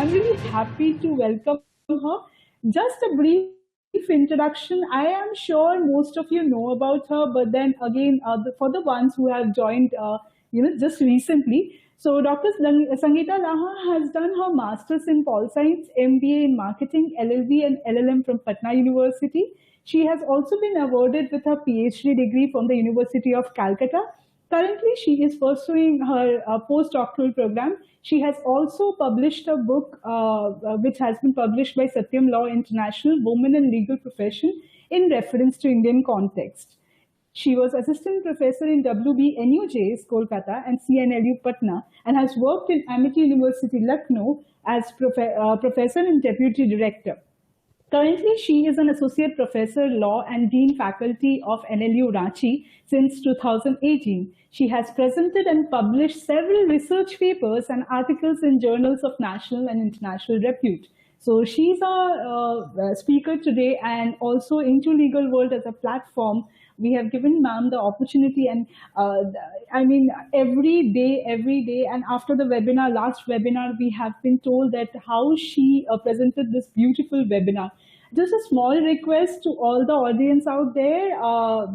I'm really happy to welcome her. Just a brief introduction. I am sure most of you know about her, but then again, for the ones who have joined, just recently. So, Dr. Sangeeta Laha has done her master's in Pol Science, MBA in Marketing, LLB, and LLM from Patna University. She has also been awarded with her PhD degree from the University of Calcutta. Currently, she is pursuing her postdoctoral program. She has also published a book which has been published by Satyam Law International, Women in Legal Profession, in reference to Indian context. She was assistant professor in WBNUJ's Kolkata and CNLU Patna and has worked in Amity University Lucknow as professor and deputy director. Currently, she is an associate professor, law, and dean faculty of NLU Ranchi since 2018. She has presented and published several research papers and articles in journals of national and international repute. So she's our speaker today, and also Into Legal World as a platform. We have given ma'am the opportunity, and I mean, every day, and after the webinar, last webinar, we have been told that how she presented this beautiful webinar. Just a small request to all the audience out there.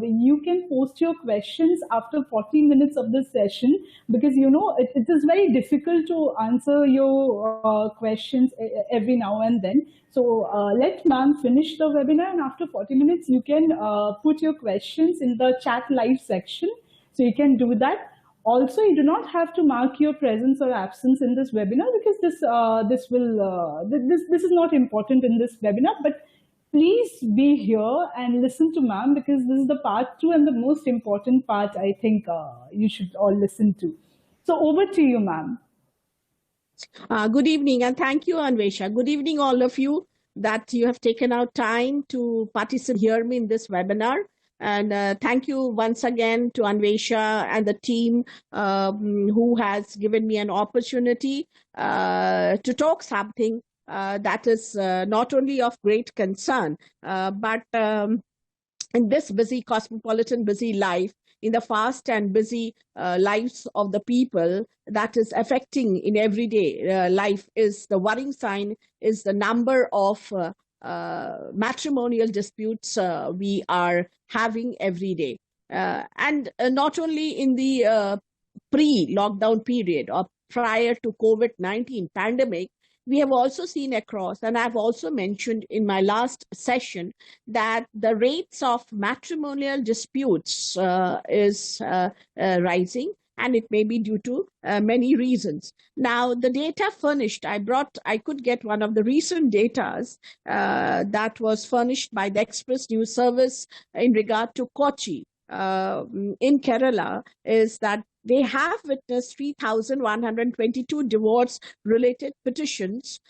You can post your questions after 40 minutes of this session, because it is very difficult to answer your questions every now and then. So let ma'am finish the webinar, and after 40 minutes, you can put your questions in the chat live section. So you can do that. Also, you do not have to mark your presence or absence in this webinar, because this is not important in this webinar. But please be here and listen to ma'am, because this is the part 2 and the most important part. I think you should all listen to. So over to you, ma'am. Good evening, and thank you, Anvesha. Good evening, all of you, that you have taken out time to participate, hear me in this webinar. And thank you once again to Anvesha and the team who has given me an opportunity to talk something that is not only of great concern, but in this busy, cosmopolitan, busy life, in the fast and busy lives of the people, that is affecting in everyday life, is the worrying sign, is the number of matrimonial disputes we are having every day. And not only in the pre-lockdown period or prior to COVID-19 pandemic, we have also seen across, and I've also mentioned in my last session, that the rates of matrimonial disputes is rising, and it may be due to many reasons. Now, the data furnished, I could get one of the recent data that was furnished by the Express News Service in regard to Kochi in Kerala, is that they have witnessed 3,122 divorce-related petitions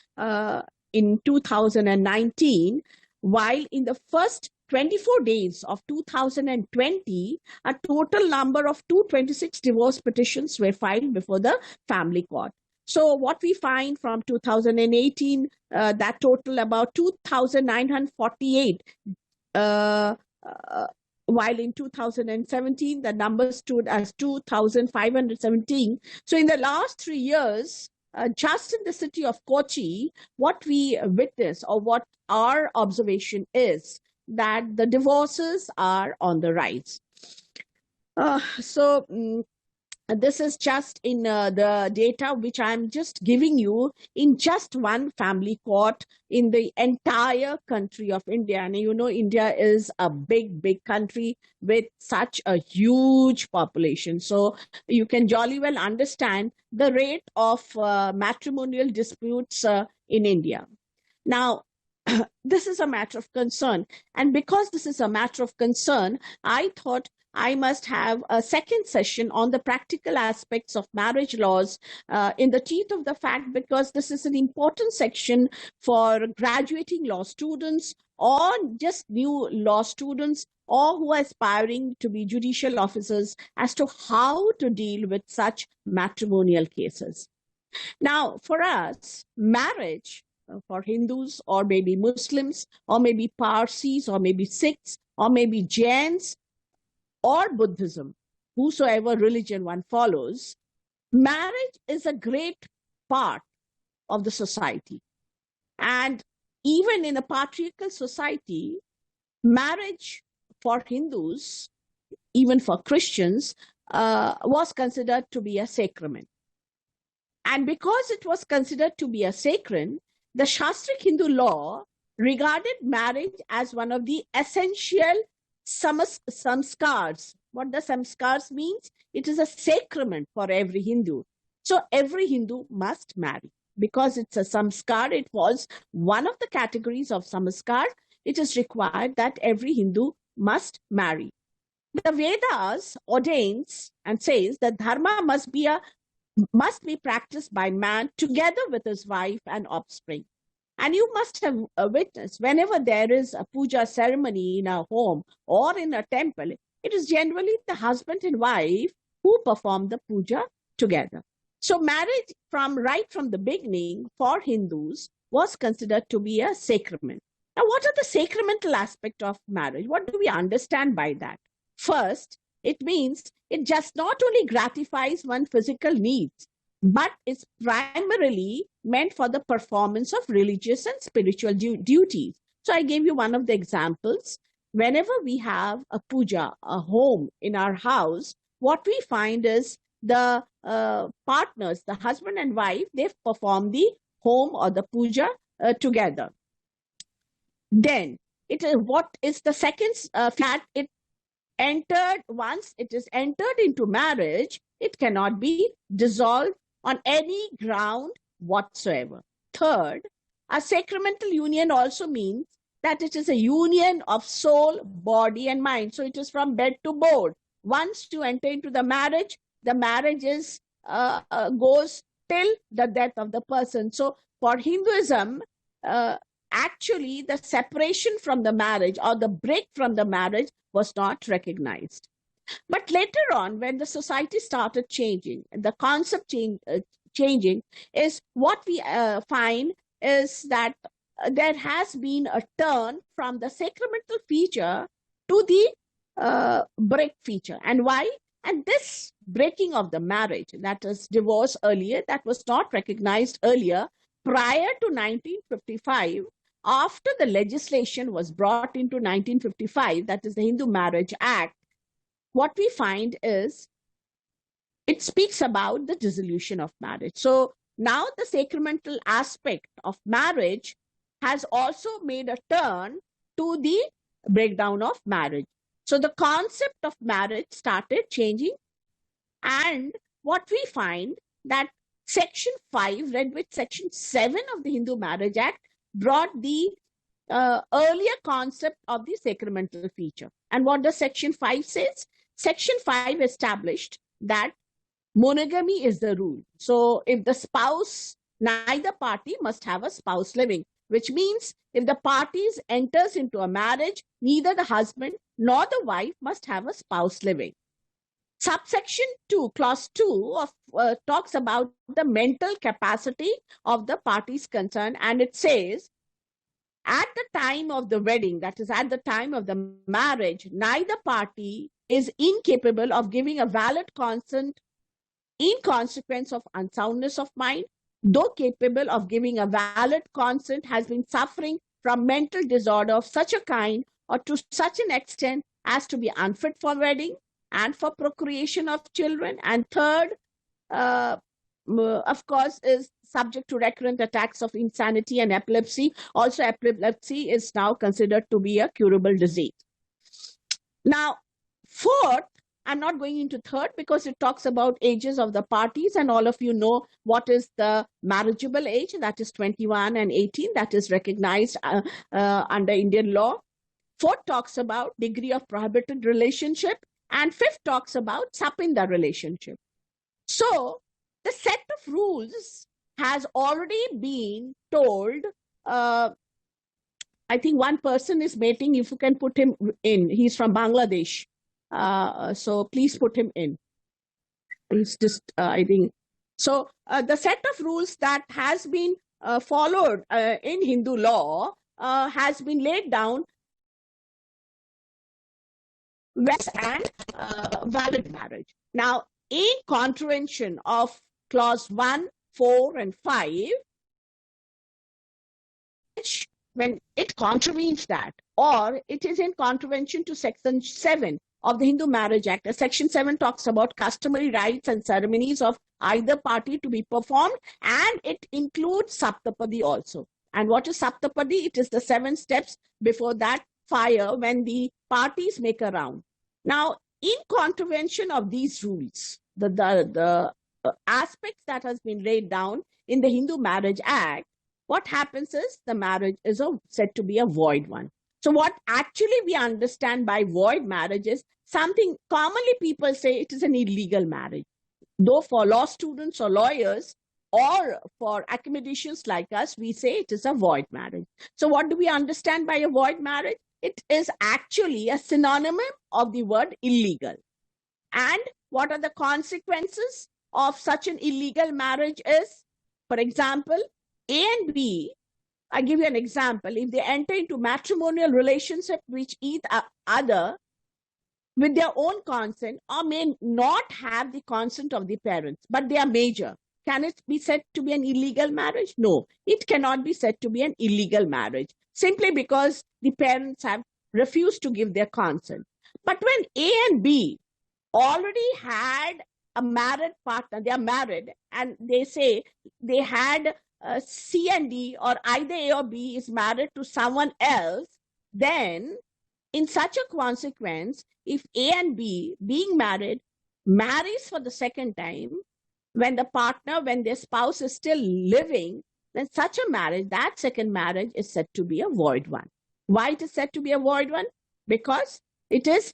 in 2019, while in the first 24 days of 2020, a total number of 226 divorce petitions were filed before the family court. So what we find from 2018, that total about 2,948, while in 2017, the number stood as 2,517. So in the last 3 years, just in the city of Kochi, what we witness, or what our observation is, that the divorces are on the rise. This is just in the data which I'm just giving you in just one family court in the entire country of India. And you know, India is a big, big country with such a huge population. So you can jolly well understand the rate of matrimonial disputes in India. Now, this is a matter of concern. And because this is a matter of concern, I thought I must have a second session on the practical aspects of marriage laws in the teeth of the fact, because this is an important section for graduating law students or just new law students, or who are aspiring to be judicial officers, as to how to deal with such matrimonial cases. Now, for us, marriage for Hindus, or maybe Muslims, or maybe Parsis, or maybe Sikhs, or maybe Jains, or Buddhism, whosoever religion one follows, marriage is a great part of the society. And even in a patriarchal society, marriage for Hindus, even for Christians, was considered to be a sacrament. And because it was considered to be a sacrament, the Shastric Hindu law regarded marriage as one of the essential samskars. What the samskars means? It is a sacrament for every Hindu. So every Hindu must marry. Because it's a samskar, it was one of the categories of samskar. It is required that every Hindu must marry. The Vedas ordains and says that dharma must be practiced by man together with his wife and offspring. And you must have witnessed, whenever there is a puja ceremony in a home or in a temple, it is generally the husband and wife who perform the puja together. So marriage right from the beginning for Hindus was considered to be a sacrament. Now, what are the sacramental aspects of marriage? What do we understand by that? First, it means it just not only gratifies one's physical needs, but it's primarily meant for the performance of religious and spiritual duties. So I gave you one of the examples. Whenever we have a puja, a home in our house, what we find is the partners, the husband and wife, they perform the home or the puja together. Then, what is the second fact? Once it is entered into marriage, it cannot be dissolved on any ground whatsoever. Third, a sacramental union also means that it is a union of soul, body, and mind. So it is from bed to board. Once you enter into the marriage is goes till the death of the person. So for Hinduism, actually the separation from the marriage or the break from the marriage was not recognized. But later on, when the society started changing, the concept changing, is what we find is that there has been a turn from the sacramental feature to the break feature. And why? And this breaking of the marriage, that is divorce earlier, that was not recognized earlier, prior to 1955, after the legislation was brought into 1955, that is the Hindu Marriage Act, what we find is it speaks about the dissolution of marriage. So now the sacramental aspect of marriage has also made a turn to the breakdown of marriage. So the concept of marriage started changing, and what we find that Section 5, read with Section 7 of the Hindu Marriage Act, brought the earlier concept of the sacramental feature. And what does Section 5 says? Section 5 established that monogamy is the rule. So if the spouse, neither party must have a spouse living, which means if the parties enters into a marriage, neither the husband nor the wife must have a spouse living. Subsection 2, clause 2 of talks about the mental capacity of the parties concerned, and it says, at the time of the wedding, that is at the time of the marriage, neither party is incapable of giving a valid consent in consequence of unsoundness of mind, though capable of giving a valid consent, has been suffering from mental disorder of such a kind or to such an extent as to be unfit for wedding and for procreation of children. And third, of course, is subject to recurrent attacks of insanity and epilepsy. Also, epilepsy is now considered to be a curable disease. Now, fourth, I'm not going into third because it talks about ages of the parties, and all of you know what is the marriageable age, that is 21 and 18, that is recognized under Indian law. Fourth talks about degree of prohibited relationship, and fifth talks about sapinda relationship. So the set of rules has already been told. I think one person is mating, if you can put him in. He's from Bangladesh. So please put him in. It's just, I think. So the set of rules that has been followed in Hindu law has been laid down and valid marriage. Now, in contravention of clause 1, 4, and 5, when it contravenes that, or it is in contravention to Section 7 of the Hindu Marriage Act. Section 7 talks about customary rites and ceremonies of either party to be performed, and it includes Saptapadi also. And what is Saptapadi? It is the 7 steps before that fire when the parties make a round. Now, in contravention of these rules, the aspects that has been laid down in the Hindu Marriage Act, what happens is the marriage is said to be a void one. So what actually we understand by void marriage is something commonly people say it is an illegal marriage. Though for law students or lawyers or for academicians like us, we say it is a void marriage. So what do we understand by a void marriage? It is actually a synonym of the word illegal. And what are the consequences of such an illegal marriage is, for example, A and B, I give you an example. If they enter into matrimonial relationship with each other with their own consent or may not have the consent of the parents, but they are major, can it be said to be an illegal marriage? No, it cannot be said to be an illegal marriage simply because the parents have refused to give their consent. But when A and B already had a married partner, they are married, and they say they had C and D, or either A or B is married to someone else, then in such a consequence, if A and B being married marries for the second time, when their spouse is still living, then such a marriage, that second marriage is said to be a void one. Why it is said to be a void one? Because it is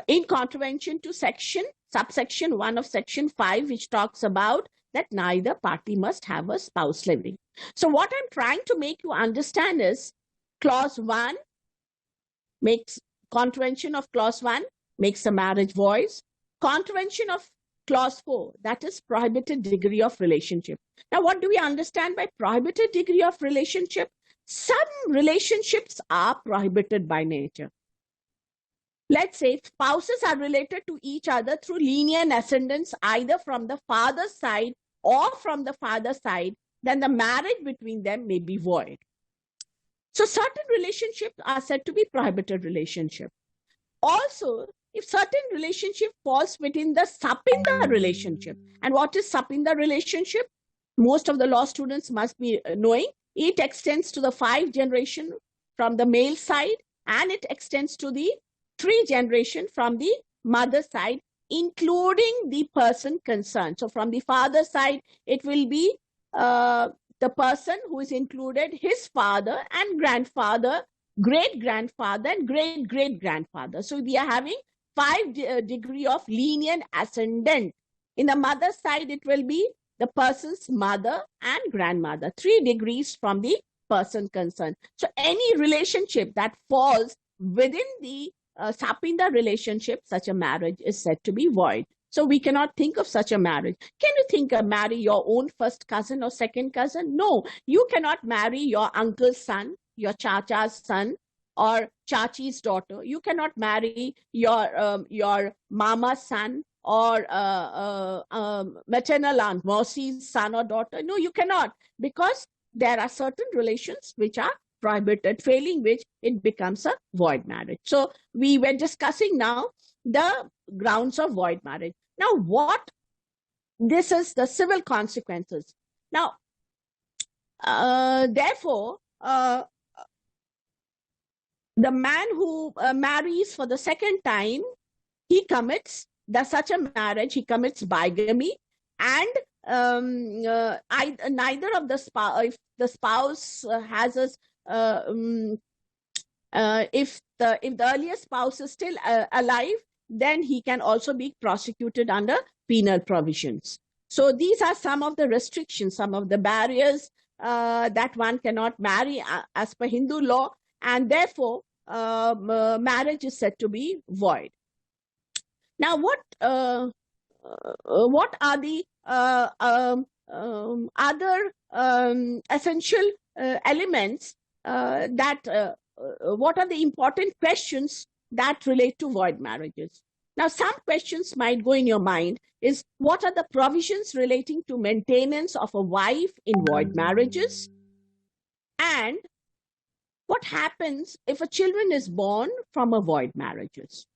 in contravention to subsection 1 of section 5, which talks about that neither party must have a spouse living. So what I'm trying to make you understand is clause 1 makes contravention of clause 1 makes a marriage void. Contravention of clause 4, that is prohibited degree of relationship. Now, what do we understand by prohibited degree of relationship? Some relationships are prohibited by nature. Let's say spouses are related to each other through linear ascendance, either from the father's side or from the father's side, then the marriage between them may be void. So certain relationships are said to be prohibited relationship. Also, if certain relationship falls within the Sapinda relationship, and what is Sapinda relationship? Most of the law students must be knowing. It extends to the 5 generation from the male side, and it extends to the 3 generation from the mother side, including the person concerned. So from the father side, it will be the person who is included, his father and grandfather, great-grandfather and great-great-grandfather. So we are having 5 degree of linear ascendant. In the mother side, it will be the person's mother and grandmother, 3 degrees from the person concerned. So any relationship that falls within the Sapinda relationship, such a marriage is said to be void. So we cannot think of such a marriage. Can you think of marry your own first cousin or second cousin? No, you cannot marry your uncle's son, your chacha's son, or chachi's daughter. You cannot marry your mama's son or maternal aunt, Mercy's son or daughter. No, you cannot, because there are certain relations which are prohibited, failing which it becomes a void marriage. So we were discussing now the grounds of void marriage. Now, this is the civil consequences. Now, therefore, the man who marries for the second time, he commits such a marriage, he commits bigamy, and neither of the spouse, if the spouse has a if the earlier spouse is still alive, then he can also be prosecuted under penal provisions. So these are some of the restrictions, some of the barriers that one cannot marry as per Hindu law, and therefore marriage is said to be void. Now, what are the other essential elements what are the important questions that relate to void marriages? Now, some questions might go in your mind is, what are the provisions relating to maintenance of a wife in void marriages? And what happens if a children is born from a void marriages?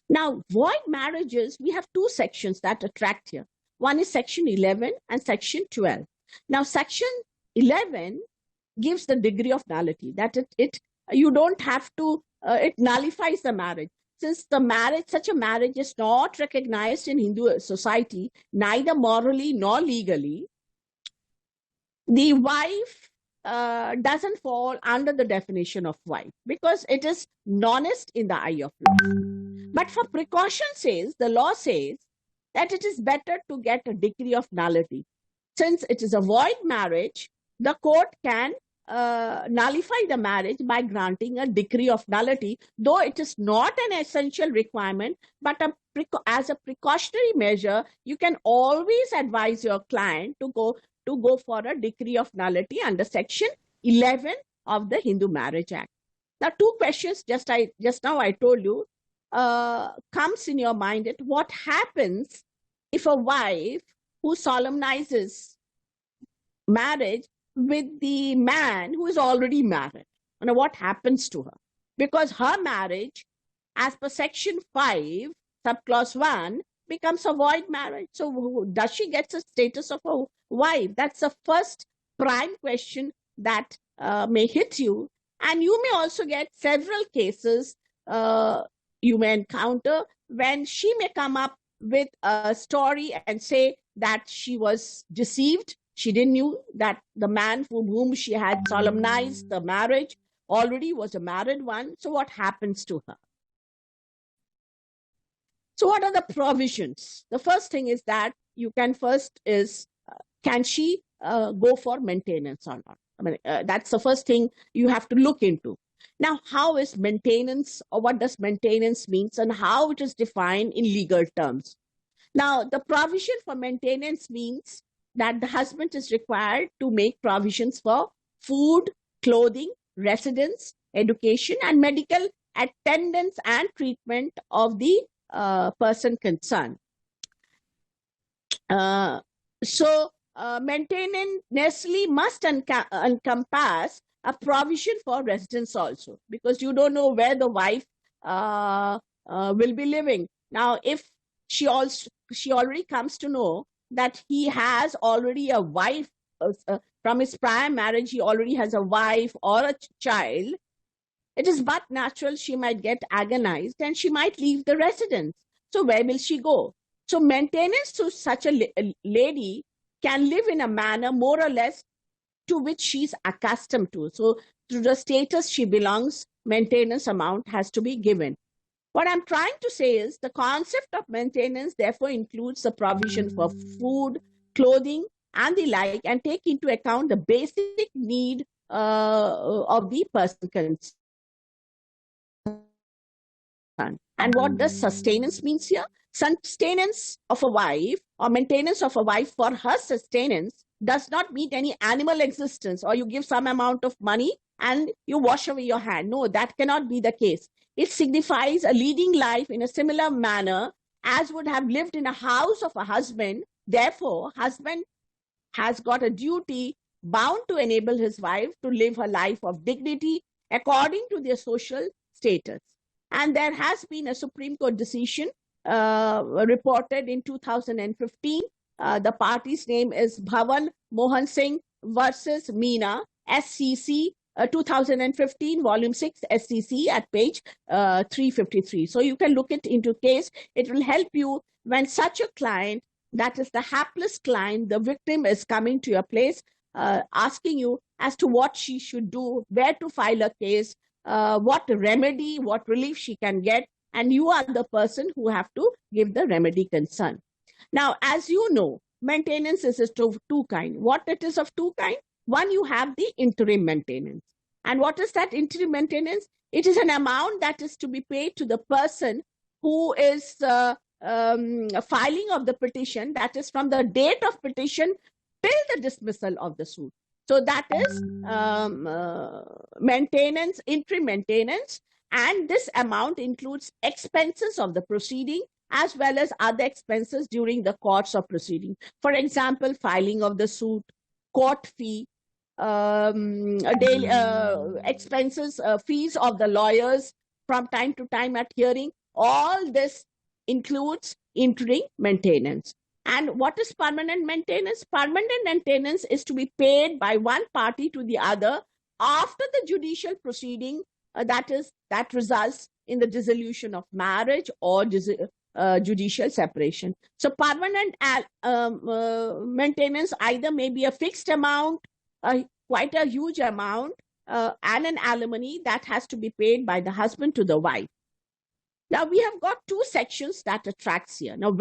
Now, void marriages, we have two sections that attract here. One is section 11 and section 12. Now, section 11 gives the degree of nullity, that you don't have to, it nullifies the marriage. Since the marriage, such a marriage is not recognized in Hindu society, neither morally nor legally, the wife doesn't fall under the definition of wife because it is non-est in the eye of law. But for precaution says, the law says that it is better to get a decree of nullity. Since it is a void marriage, the court can nullify the marriage by granting a decree of nullity, though it is not an essential requirement, but as a precautionary measure, you can always advise your client to go for a decree of nullity under section 11 of the Hindu Marriage Act. Now, two questions just now I told you comes in your mind at what happens if a wife who solemnizes marriage with the man who is already married. And what happens to her? Because her marriage, as per section 5, subclause 1, becomes a void marriage. So does she get the status of a wife? That's the first prime question that may hit you. And you may also get several cases you may encounter when she may come up with a story and say that she was deceived. She didn't knew that the man for whom she had solemnized the marriage already was a married one. So what happens to her? So what are the provisions? The first thing is that you can first is, can she go for maintenance or not? I mean, that's the first thing you have to look into. Now, how is maintenance, or what does maintenance means, and how it is defined in legal terms? Now, the provision for maintenance means that the husband is required to make provisions for food, clothing, residence, education, and medical attendance and treatment of the person concerned. Maintenance necessarily must encompass a provision for residence also, because you don't know where the wife will be living. Now, if she already comes to know that he has already a wife, from his prior marriage, he already has a wife or a child, it is but natural she might get agonized and she might leave the residence. So where will she go? So maintenance to such a lady can live in a manner more or less to which she's accustomed to. So to the status she belongs, maintenance amount has to be given. What I'm trying to say is the concept of maintenance therefore includes the provision for food, clothing, and the like, and take into account the basic need of the person concerned. And what does sustenance means here? Sustenance of a wife or maintenance of a wife for her sustenance does not mean any animal existence, or you give some amount of money and you wash away your hand. No, that cannot be the case. It signifies a leading life in a similar manner as would have lived in a house of a husband. Therefore, husband has got a duty bound to enable his wife to live her life of dignity according to their social status. And there has been a Supreme Court decision reported in 2015. The party's name is Bhavan Mohan Singh versus Meena, SCC 2015, volume 6, SCC at page 353. So you can look it into case. It will help you when such a client, that is the hapless client, the victim is coming to your place, asking you as to what she should do, where to file a case, what remedy, what relief she can get, and you are the person who have to give the remedy concern. Now, as you know, maintenance is of two kinds. What it is of two kinds? One, you have the interim maintenance. And what is that interim maintenance? It is an amount that is to be paid to the person who is filing of the petition, that is from the date of petition till the dismissal of the suit. So that is maintenance, interim maintenance, and this amount includes expenses of the proceeding as well as other expenses during the course of proceeding. For example, filing of the suit, court fee, daily expenses, fees of the lawyers from time to time at hearing. All this includes interim maintenance. And what is permanent maintenance? Permanent maintenance is to be paid by one party to the other after the judicial proceeding that results in the dissolution of marriage or judicial separation. So permanent maintenance either may be a fixed amount, quite a huge amount, and an alimony that has to be paid by the husband to the wife. Now we have got two sections that attracts here. Now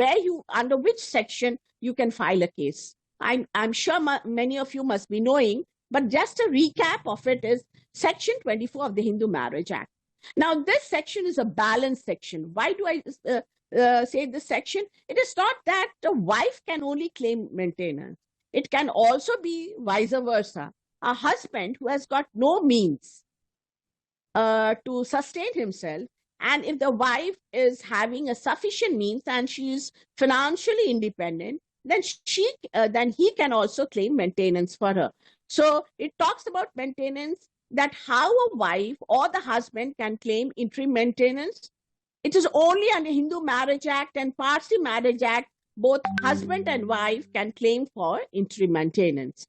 under which section you can file a case. I'm sure many of you must be knowing, but just a recap of it is Section 24 of the Hindu Marriage Act. Now this section is a balanced section. Why do I say this section? It is not that the wife can only claim maintenance. It can also be vice versa. A husband who has got no means to sustain himself, and if the wife is having a sufficient means and she is financially independent, then he can also claim maintenance for her. So it talks about maintenance, that how a wife or the husband can claim interim maintenance. It is only under Hindu Marriage Act and Parsi Marriage Act both husband and wife can claim for interim maintenance.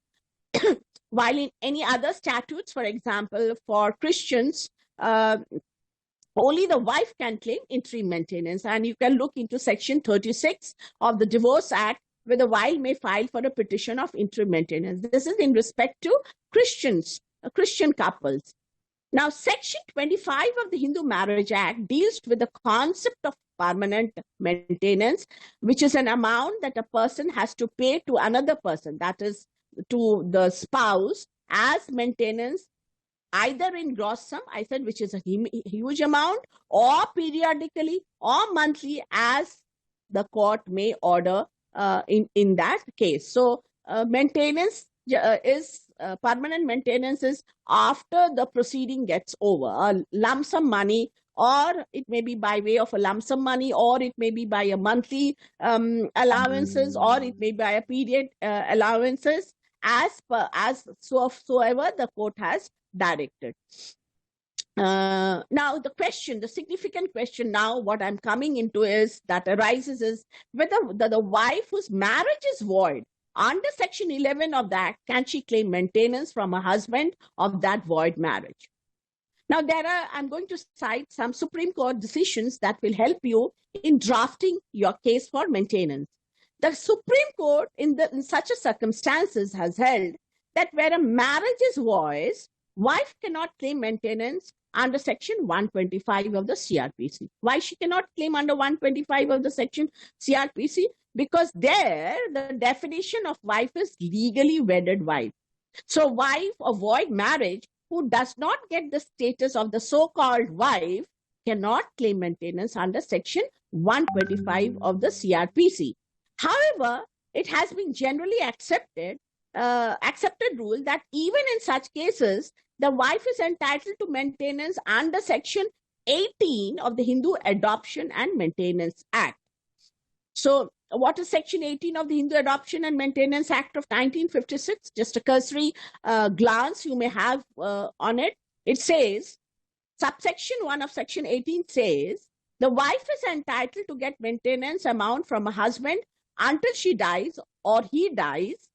While in any other statutes, for example, for Christians, only the wife can claim interim maintenance. And you can look into Section 36 of the Divorce Act, where the wife may file for a petition of interim maintenance. This is in respect to Christians, Christian couples. Now, Section 25 of the Hindu Marriage Act deals with the concept of permanent maintenance, which is an amount that a person has to pay to another person, that is, to the spouse, as maintenance, either in gross sum, I said, which is a huge amount, or periodically or monthly, as the court may order in that case. So maintenance is permanent maintenance is after the proceeding gets over. A lump sum money, or it may be by way of a lump sum money, or it may be by a monthly allowances, or it may be by a period allowances, as soever the court has directed. Now the significant question now what I'm coming into is that arises is whether the wife whose marriage is void under Section 11 of the Act, can she claim maintenance from her husband of that void marriage? Now I'm going to cite some Supreme Court decisions that will help you in drafting your case for maintenance. The Supreme Court in such a circumstances has held that where a marriage is void, wife cannot claim maintenance under Section 125 of the CRPC. Why she cannot claim under 125 of the Section CRPC? Because there the definition of wife is legally wedded wife. So wife of void marriage who does not get the status of the so-called wife cannot claim maintenance under Section 125 of the CRPC. However, it has been generally accepted rule that even in such cases, the wife is entitled to maintenance under Section 18 of the Hindu Adoption and Maintenance Act. So what is Section 18 of the Hindu Adoption and Maintenance Act of 1956? Just a cursory glance you may have on it. It says, subsection 1 of Section 18 says, the wife is entitled to get maintenance amount from a husband until she dies or he dies,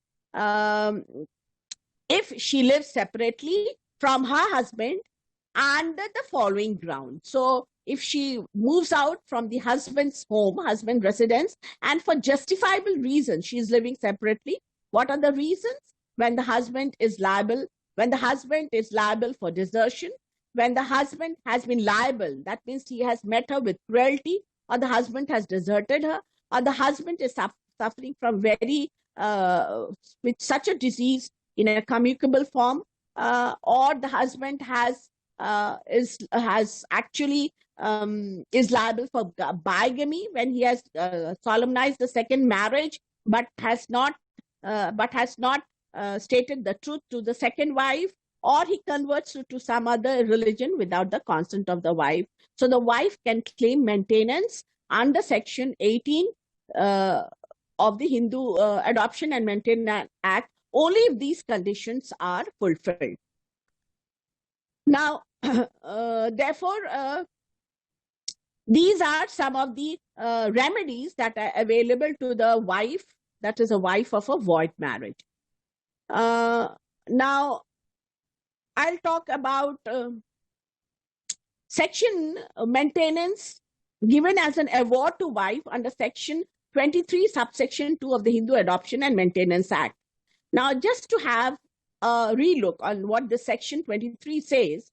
if she lives separately from her husband under the following ground. So if she moves out from the husband's home, husband residence, and for justifiable reasons she is living separately, what are the reasons? When the husband is liable for desertion, when the husband has been liable, that means he has met her with cruelty, or the husband has deserted her, or the husband is suffering from with such a disease in a communicable form, or the husband is liable for bigamy when he has solemnized the second marriage, but has not stated the truth to the second wife, or he converts to some other religion without the consent of the wife. So the wife can claim maintenance under Section 18 of the Hindu Adoption and Maintenance Act only if these conditions are fulfilled. Now, therefore, these are some of the remedies that are available to the wife, that is a wife of a void marriage. Now, I'll talk about section maintenance given as an award to wife under section 23 subsection 2 of the Hindu Adoption and Maintenance Act. Now, just to have a relook on what the section 23 says,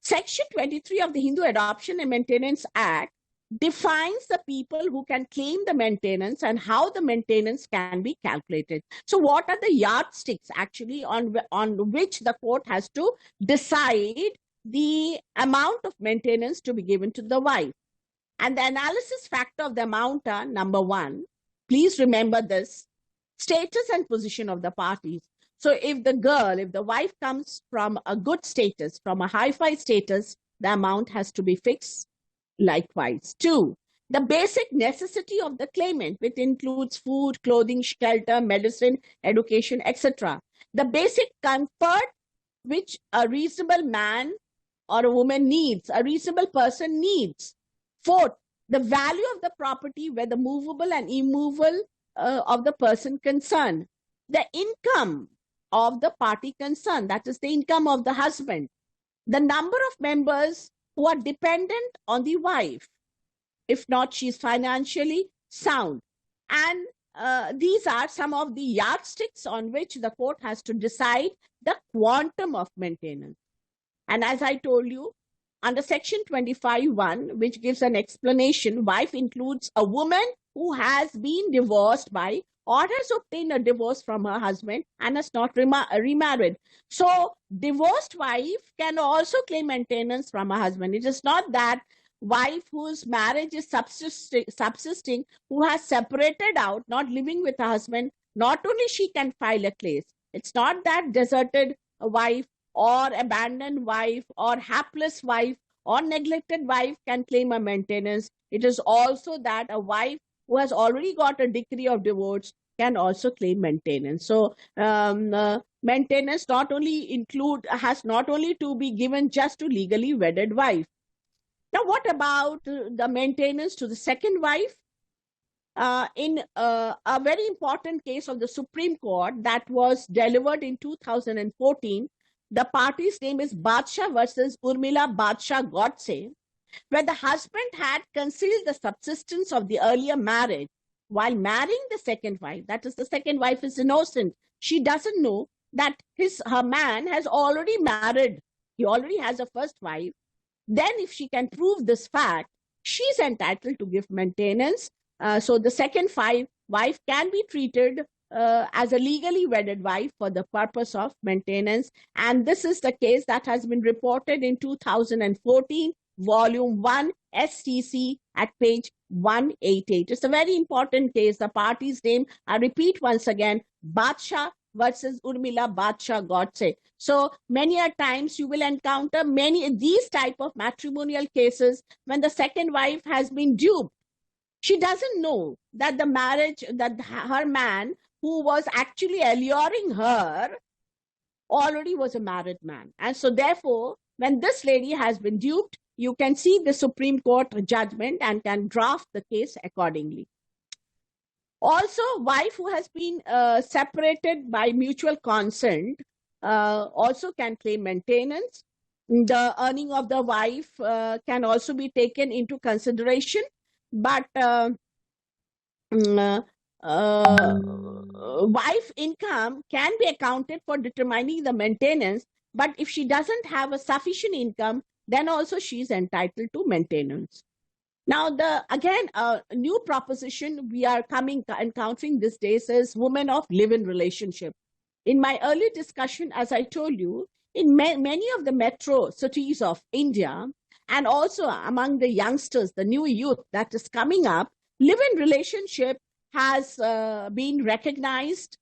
section 23 of the Hindu Adoption and Maintenance Act defines the people who can claim the maintenance and how the maintenance can be calculated. So what are the yardsticks actually on which the court has to decide the amount of maintenance to be given to the wife? And the analysis factor of the amount are, number one, please remember this, status and position of the parties. So if the wife comes from a good status, from a hi-fi status, the amount has to be fixed. Likewise, two, the basic necessity of the claimant, which includes food, clothing, shelter, medicine, education, etc. The basic comfort which a reasonable man or a woman needs, a reasonable person needs. Fourth, the value of the property, whether movable and immovable, of the person concerned. The income of the party concerned, that is the income of the husband. The number of members who are dependent on the wife, if not she's financially sound. And these are some of the yardsticks on which the court has to decide the quantum of maintenance. And as I told you, under section 25(1), which gives an explanation, wife includes a woman who has been divorced by or has obtained a divorce from her husband and has not remarried. So divorced wife can also claim maintenance from her husband. It is not that wife whose marriage is subsisting, who has separated out, not living with her husband, not only she can file a case. It's not that deserted wife or abandoned wife or hapless wife or neglected wife can claim a maintenance. It is also that a wife who has already got a decree of divorce can also claim maintenance. So maintenance has not only to be given just to legally wedded wife. Now, what about the maintenance to the second wife? In a very important case of the Supreme Court that was delivered in 2014, the party's name is Badshah versus Urmila Badshah Godse, where the husband had concealed the subsistence of the earlier marriage while marrying the second wife. That is, the second wife is innocent. She doesn't know that her man has already married. He already has a first wife. Then if she can prove this fact, she's entitled to give maintenance. So the second wife can be treated as a legally wedded wife for the purpose of maintenance. And this is the case that has been reported in 2014, volume 1, STC at page 188. It's a very important case. The party's name, I repeat once again, Badshah versus Urmila Badshah Godse. So many a times you will encounter these type of matrimonial cases when the second wife has been duped. She doesn't know that the marriage, that her man who was actually alluring her already was a married man. And so therefore, when this lady has been duped, you can see the Supreme Court judgment and can draft the case accordingly. Also, wife who has been separated by mutual consent also can claim maintenance. The earning of the wife can also be taken into consideration, but wife income can be accounted for determining the maintenance, but if she doesn't have a sufficient income, then also she is entitled to maintenance. Now, again, a new proposition we are encountering these days is women of live-in relationship. In my earlier discussion, as I told you, in many of the metro cities of India, and also among the youngsters, the new youth that is coming up, live-in relationship has been recognized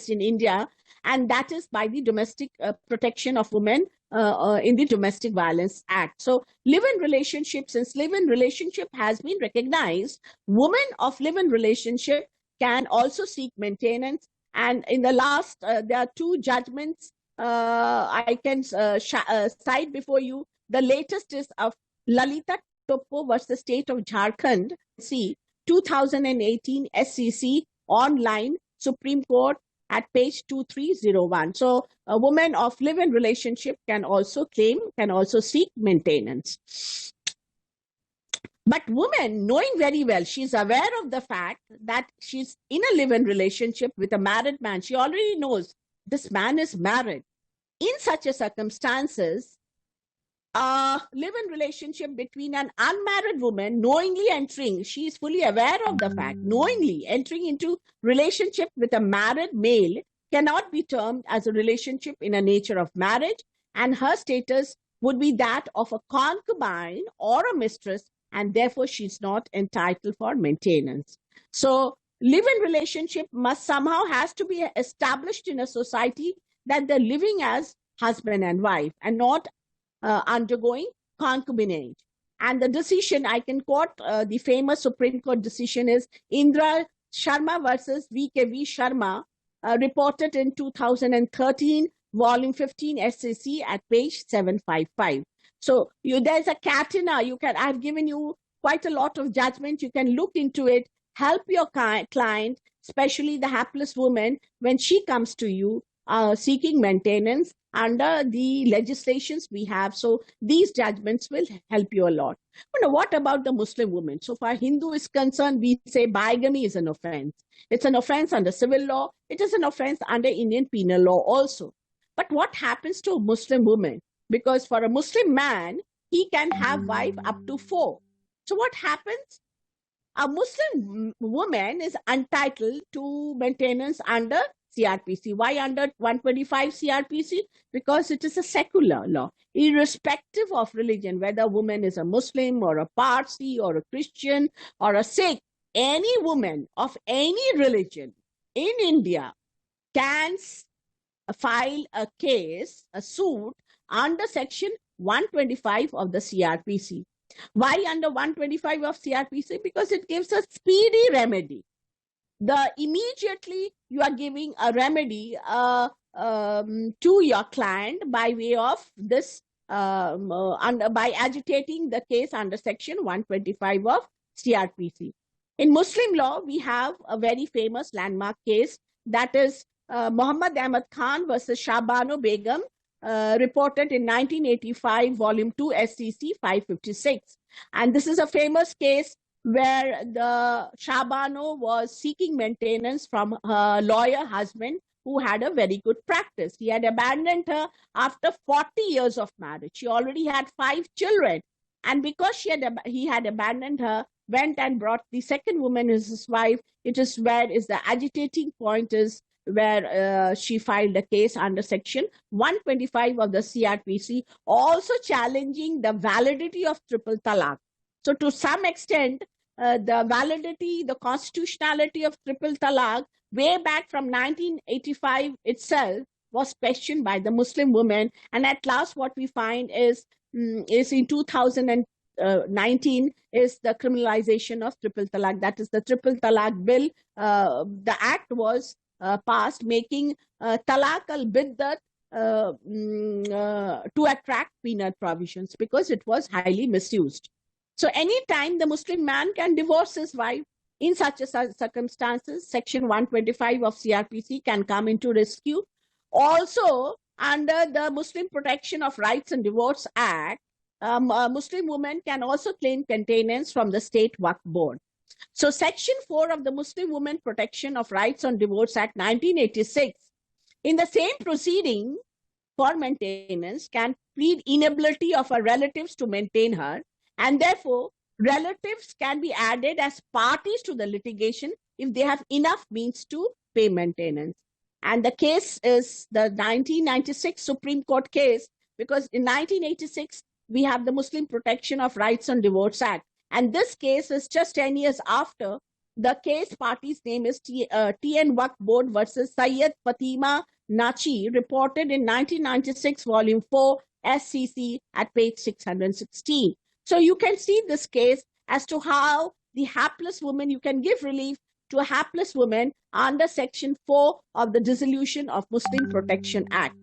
in India, and that is by the Domestic Protection of Women in the Domestic Violence Act. So live-in relationship, since live-in relationship has been recognized, women of live-in relationship can also seek maintenance And in the last, there are two judgments I can cite before you. The latest is of Lalita Topo versus State of Jharkhand. See, 2018 SCC online Supreme Court at page 2301. So a woman of live-in relationship can also seek maintenance. But woman, knowing very well, she's aware of the fact that she's in a live-in relationship with a married man. She already knows this man is married. In such a circumstances, a live-in relationship between an unmarried woman knowingly entering, she is fully aware of the fact, knowingly entering into relationship with a married male cannot be termed as a relationship in a nature of marriage, and her status would be that of a concubine or a mistress, and therefore she's not entitled for maintenance. So live-in relationship must somehow has to be established in a society that they're living as husband and wife and not undergoing concubinage. And the decision, I can quote the famous Supreme Court decision is Indra Sharma versus V.K.V. Sharma, reported in 2013, volume 15 SCC at page 755. So there's a Katina. I've given you quite a lot of judgment. You can look into it, help your client, especially the hapless woman, when she comes to you seeking maintenance under the legislations we have. So these judgments will help you a lot. But what about the Muslim woman? So far Hindu is concerned, we say bigamy is an offense. It's an offense under civil law. It is an offense under Indian penal law also. But what happens to a Muslim woman? Because for a Muslim man, he can have wife up to 4. So what happens? A Muslim woman is entitled to maintenance under CRPC. Why under 125 CRPC? Because it is a secular law, irrespective of religion, whether a woman is a Muslim or a Parsi or a Christian or a Sikh. Any woman of any religion in India can file a case, a suit under section 125 of the CRPC. Why under 125 of CRPC? Because it gives a speedy remedy. Immediately you are giving a remedy to your client by way of this, by agitating the case under section 125 of CRPC. In Muslim law, we have a very famous landmark case, that is Muhammad Ahmad Khan versus Shabano Begum, reported in 1985, volume 2 SCC 556. And this is a famous case where the Shabano was seeking maintenance from her lawyer husband who had a very good practice. He had abandoned her after 40 years of marriage. She already had 5 children. And because he had abandoned her, went and brought the second woman as his wife. It is where is the agitating point is where she filed a case under section 125 of the CRPC, also challenging the validity of triple talaq. So to some extent, the validity, the constitutionality of triple talaq way back from 1985 itself was questioned by the Muslim women. And at last what we find is in 2019 is the criminalization of triple talaq. That is the triple talaq bill. The act was passed making talaq al-biddat to attract penal provisions because it was highly misused. So anytime the Muslim man can divorce his wife, in such circumstances, section 125 of CRPC can come into rescue. Also, under the Muslim Protection of Rights and Divorce Act, a Muslim woman can also claim maintenance from the State Waqf Board. So section 4 of the Muslim Women Protection of Rights on Divorce Act 1986, in the same proceeding for maintenance, can plead inability of her relatives to maintain her, and therefore relatives can be added as parties to the litigation if they have enough means to pay maintenance. And the case is the 1996 Supreme Court case, because in 1986 we have the Muslim Protection of Rights on Divorce Act. And this case is just 10 years after. The case party's name is TN Waqf Board versus Sayyid Fatima Nachi, reported in 1996, volume 4, SCC at page 616. So you can see this case as to how the hapless woman, you can give relief to a hapless woman under Section 4 of the Dissolution of Muslim Protection Act.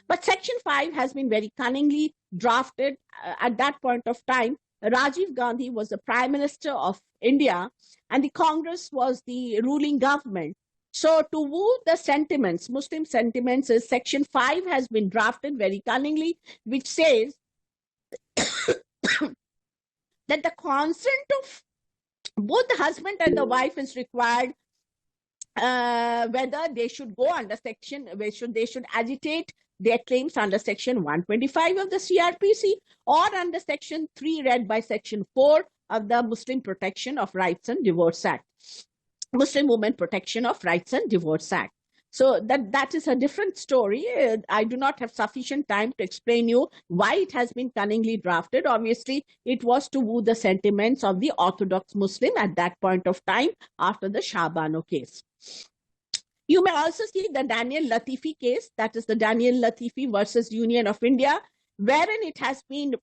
But Section 5 has been very cunningly drafted. At that point of time, Rajiv Gandhi was the Prime Minister of India and the Congress was the ruling government. So to woo the sentiments, Muslim sentiments, is Section 5 has been drafted very cunningly, which says that the consent of both the husband and the wife is required, whether they should go under section, they should agitate their claims under Section 125 of the CRPC or under Section 3 read by Section 4 of the Muslim Protection of Rights and Divorce Act, Muslim Women Protection of Rights and Divorce Act. So that is a different story. I do not have sufficient time to explain you why it has been cunningly drafted. Obviously, it was to woo the sentiments of the Orthodox Muslim at that point of time after the Shah Bano case. You may also see the Daniel Latifi case, that is the Daniel Latifi versus Union of India, wherein it has been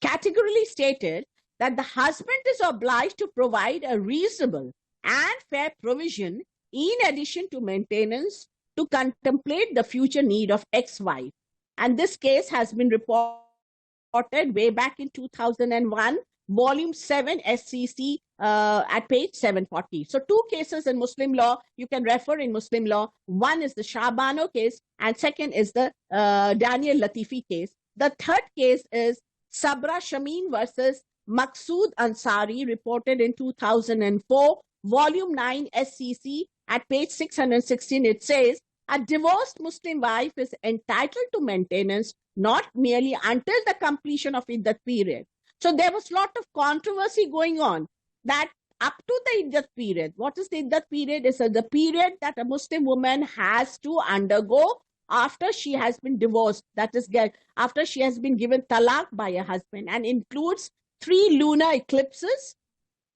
categorically stated that the husband is obliged to provide a reasonable and fair provision in addition to maintenance to contemplate the future need of ex-wife. And this case has been reported way back in 2001, volume 7 SCC at page 740. So two cases in Muslim law you can refer in Muslim law. One is the Shah Bano case and second is the Daniel Latifi case. The third case is Sabra Shameen versus Maqsood Ansari, reported in 2004, volume 9 SCC at page 616. It says, a divorced Muslim wife is entitled to maintenance not merely until the completion of iddat period. So there was a lot of controversy going on that up to the iddat period. What is the iddat period? Is the period that a Muslim woman has to undergo after she has been divorced, that is, after she has been given talaq by a husband, and includes 3 lunar eclipses,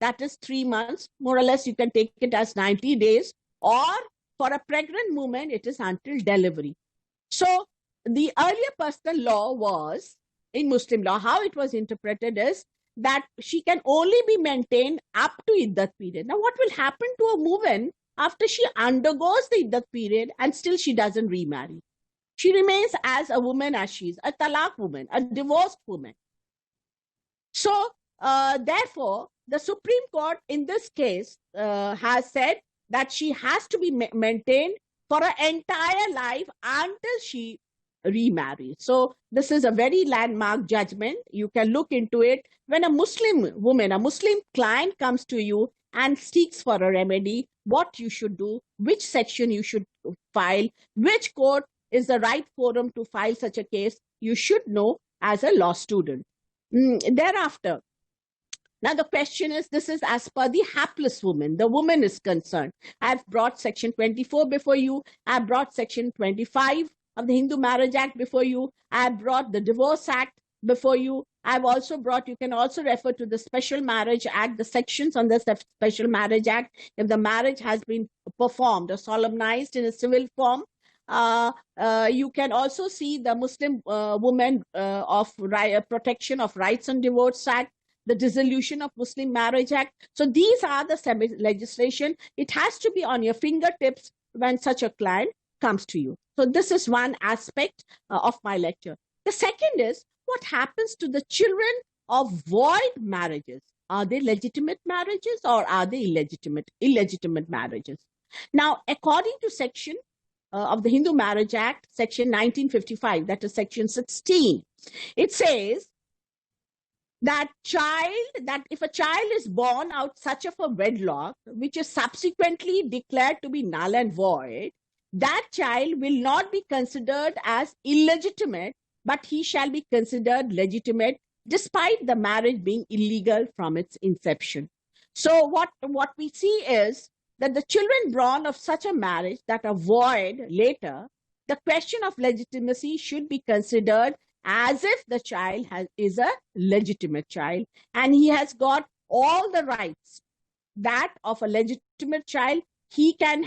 that is 3 months, more or less you can take it as 90 days, or for a pregnant woman, it is until delivery. So the earlier personal law was, in Muslim law, how it was interpreted is that she can only be maintained up to iddat period. Now, what will happen to a woman after she undergoes the iddat period and still she doesn't remarry? She remains as a woman as she is, a talaq woman, a divorced woman. So, therefore, the Supreme Court in this case has said that she has to be maintained for her entire life until she remarries. So this is a very landmark judgment. You can look into it. When a Muslim woman, a Muslim client comes to you and seeks for a remedy, what you should do, which section you should file, which court is the right forum to file such a case, you should know as a law student. Thereafter, now the question is, this is as per the hapless woman, the woman is concerned. I've brought section 24 before you. I've brought section 25 of the Hindu Marriage Act before you. I've brought the Divorce Act before you. I've also brought, you can also refer to the Special Marriage Act, the sections on the Special Marriage Act, if the marriage has been performed or solemnized in a civil form. You can also see the Muslim Women of Protection of Rights and Divorce Act, the Dissolution of Muslim Marriage Act. So these are the legislation. It has to be on your fingertips when such a client comes to you. So this is one aspect of my lecture. The second is, what happens to the children of void marriages? Are they legitimate marriages or are they illegitimate marriages? Now, according to section of the Hindu Marriage Act, section 1955, that is section 16, it says that if a child is born out such of a wedlock, which is subsequently declared to be null and void, that child will not be considered as illegitimate, but he shall be considered legitimate despite the marriage being illegal from its inception. So what we see is that the children born of such a marriage that are void later, the question of legitimacy should be considered as if the child is a legitimate child and he has got all the rights that of a legitimate child. He can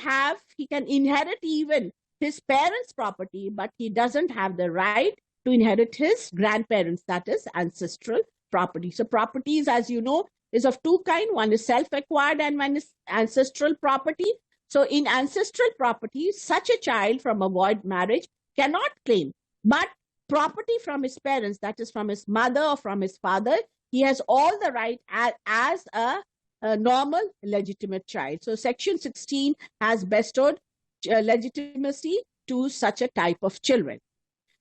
inherit even his parents' property, but he doesn't have the right to inherit his grandparents, that is ancestral property. So properties, as you know, is of two kinds. One is self-acquired and one is ancestral property. So in ancestral property, such a child from a void marriage cannot claim. But property from his parents, that is from his mother or from his father, he has all the right as a normal legitimate child. So Section 16 has bestowed legitimacy to such a type of children.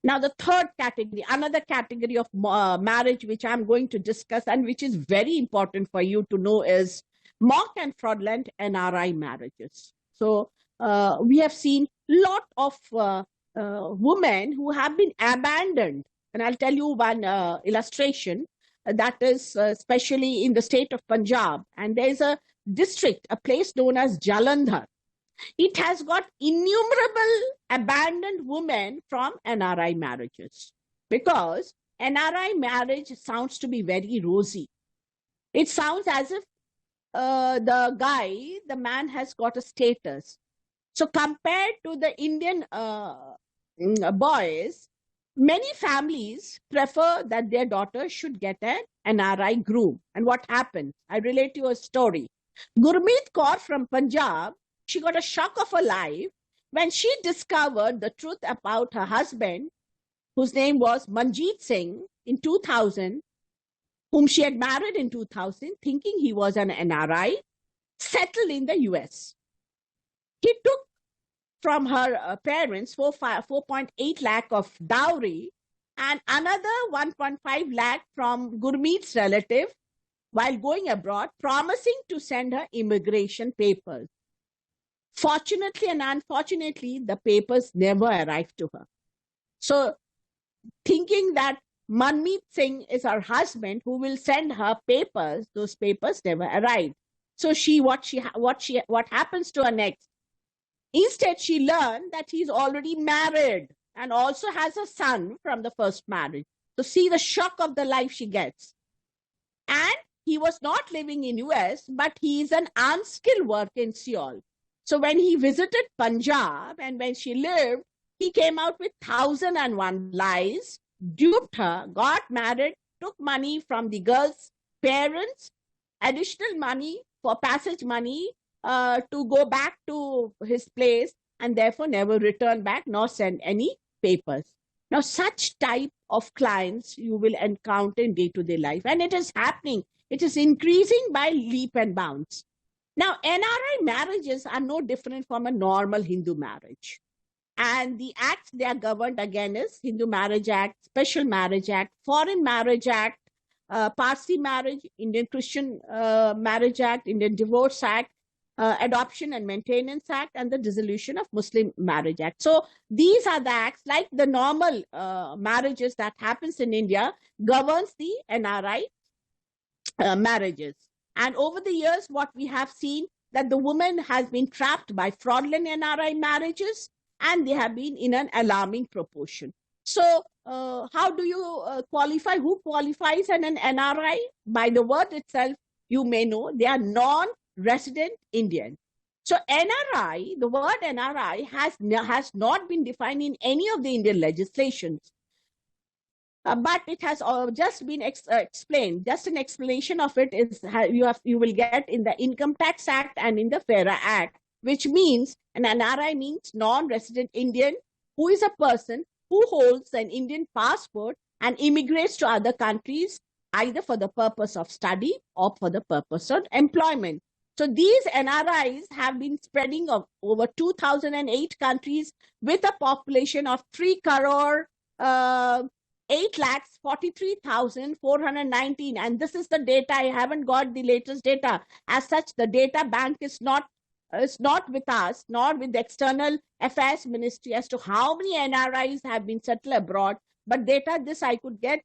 Now, the third category, another category of marriage, which I'm going to discuss and which is very important for you to know, is mock and fraudulent NRI marriages. So we have seen a lot of women who have been abandoned. And I'll tell you one illustration that is especially in the state of Punjab. And there's a district, a place known as Jalandhar. It has got innumerable abandoned women from NRI marriages, because NRI marriage sounds to be very rosy. It sounds as if the man has got a status. So compared to the Indian boys, many families prefer that their daughter should get an NRI groom. And what happened? I relate you a story. Gurmeet Kaur from Punjab, she got a shock of her life when she discovered the truth about her husband, whose name was Manjeet Singh, in 2000, whom she had married in 2000, thinking he was an NRI, settled in the US. He took from her parents 4.8 lakh of dowry and another 1.5 lakh from Gurmeet's relative while going abroad, promising to send her immigration papers. Fortunately and unfortunately, the papers never arrived to her. So thinking that Manmeet Singh is her husband who will send her papers, those papers never arrived. So what happens to her next? Instead, she learned that he's already married and also has a son from the first marriage. So see the shock of the life she gets. And he was not living in US, but he is an unskilled worker in Seoul. So when he visited Punjab and when she lived, he came out with 1,001 lies, duped her, got married, took money from the girl's parents, additional money for passage money to go back to his place, and therefore never returned back nor send any papers. Now, such type of clients you will encounter in day-to-day life, and it is happening. It is increasing by leap and bounds. Now, NRI marriages are no different from a normal Hindu marriage. And the acts they are governed again is Hindu Marriage Act, Special Marriage Act, Foreign Marriage Act, Parsi Marriage, Indian Christian Marriage Act, Indian Divorce Act, Adoption and Maintenance Act, and the Dissolution of Muslim Marriage Act. So these are the acts, like the normal marriages that happens in India, governs the NRI marriages. And over the years, what we have seen that the woman has been trapped by fraudulent NRI marriages, and they have been in an alarming proportion. So how do you qualify? Who qualifies an NRI? By the word itself, you may know they are non-resident Indian. So NRI, the word NRI has not been defined in any of the Indian legislations. But it has just been explained. Just an explanation of it is you will get in the Income Tax Act and in the FERA Act, which means an NRI means non-resident Indian who is a person who holds an Indian passport and immigrates to other countries either for the purpose of study or for the purpose of employment. So these NRIs have been spreading of over 2008 countries with a population of 3 crore 8,43,419, and this is the data. I haven't got the latest data. As such, the data bank is not with us, nor with the External Affairs Ministry as to how many NRIs have been settled abroad. But data, this I could get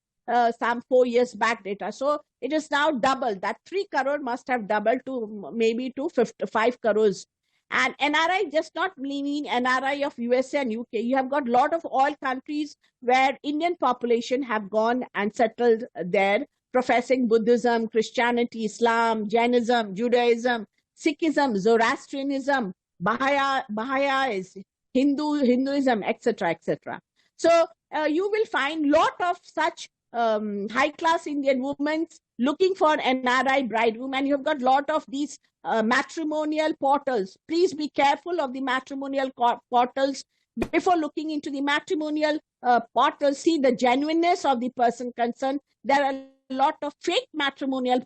some 4 years back data. So it is now doubled. That 3 crore must have doubled to maybe to 5 crores. And NRI does not mean NRI of USA and UK. You have got a lot of oil countries where Indian population have gone and settled there, professing Buddhism, Christianity, Islam, Jainism, Judaism, Sikhism, Zoroastrianism, Baha'is, Hinduism, etc., etc. So you will find a lot of such high-class Indian women looking for an NRI bridegroom, and you've got a lot of these matrimonial portals. Please be careful of the matrimonial portals. Before looking into the matrimonial portals, see the genuineness of the person concerned. There are a lot of fake matrimonial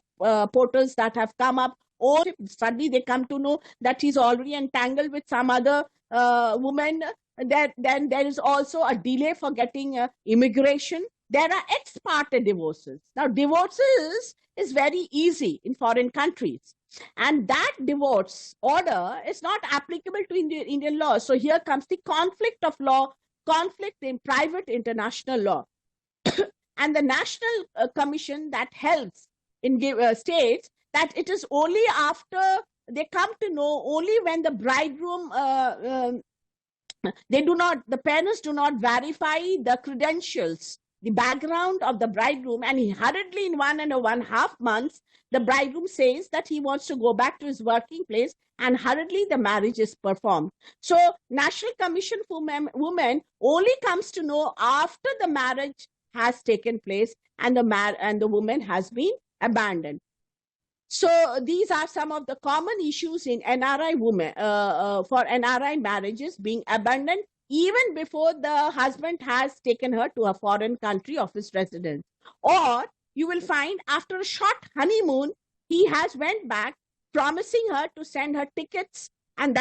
portals that have come up, or suddenly they come to know that he's already entangled with some other woman. Then there is also a delay for getting immigration. There are ex parte divorces. Now, divorces is very easy in foreign countries, and that divorce order is not applicable to Indian law. So here comes the conflict of law, conflict in private international law. And the National Commission that helps in states that it is only after they come to know, only when the bridegroom, the parents do not verify the credentials, the background of the bridegroom, and he hurriedly in 1.5 months, the bridegroom says that he wants to go back to his working place, and hurriedly the marriage is performed. So National Commission for Women only comes to know after the marriage has taken place and the woman has been abandoned. So these are some of the common issues in NRI women for NRI marriages being abandoned even before the husband has taken her to a foreign country of his residence. Or you will find after a short honeymoon, he has went back promising her to send her tickets, and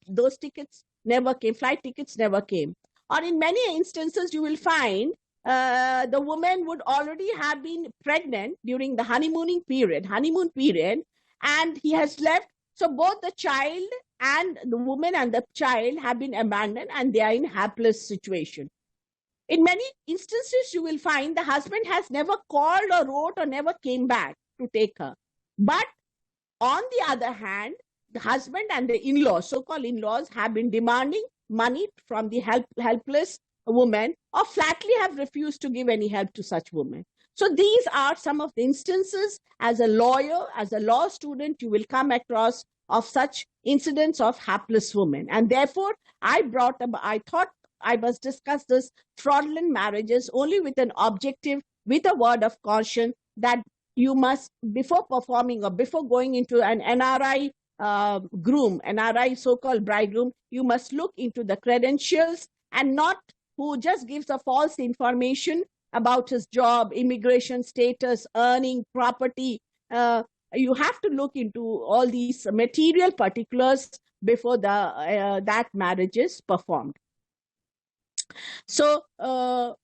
those tickets never came, flight tickets never came. Or in many instances, you will find the woman would already have been pregnant during the honeymoon period, and he has left. So both the child and the woman and the child have been abandoned, and they are in helpless situation. In many instances, you will find the husband has never called or wrote or never came back to take her. But on the other hand, the husband and the in-laws, so-called in-laws, have been demanding money from the helpless woman, or flatly have refused to give any help to such women. So these are some of the instances. As a lawyer, as a law student, you will come across of such incidents of hapless women. And therefore, I thought I must discuss this fraudulent marriages only with an objective, with a word of caution that you must, before performing or before going into an NRI groom, NRI so-called bridegroom, you must look into the credentials, and not who just gives a false information about his job, immigration status, earning, property. You have to look into all these material particulars before that marriage is performed. So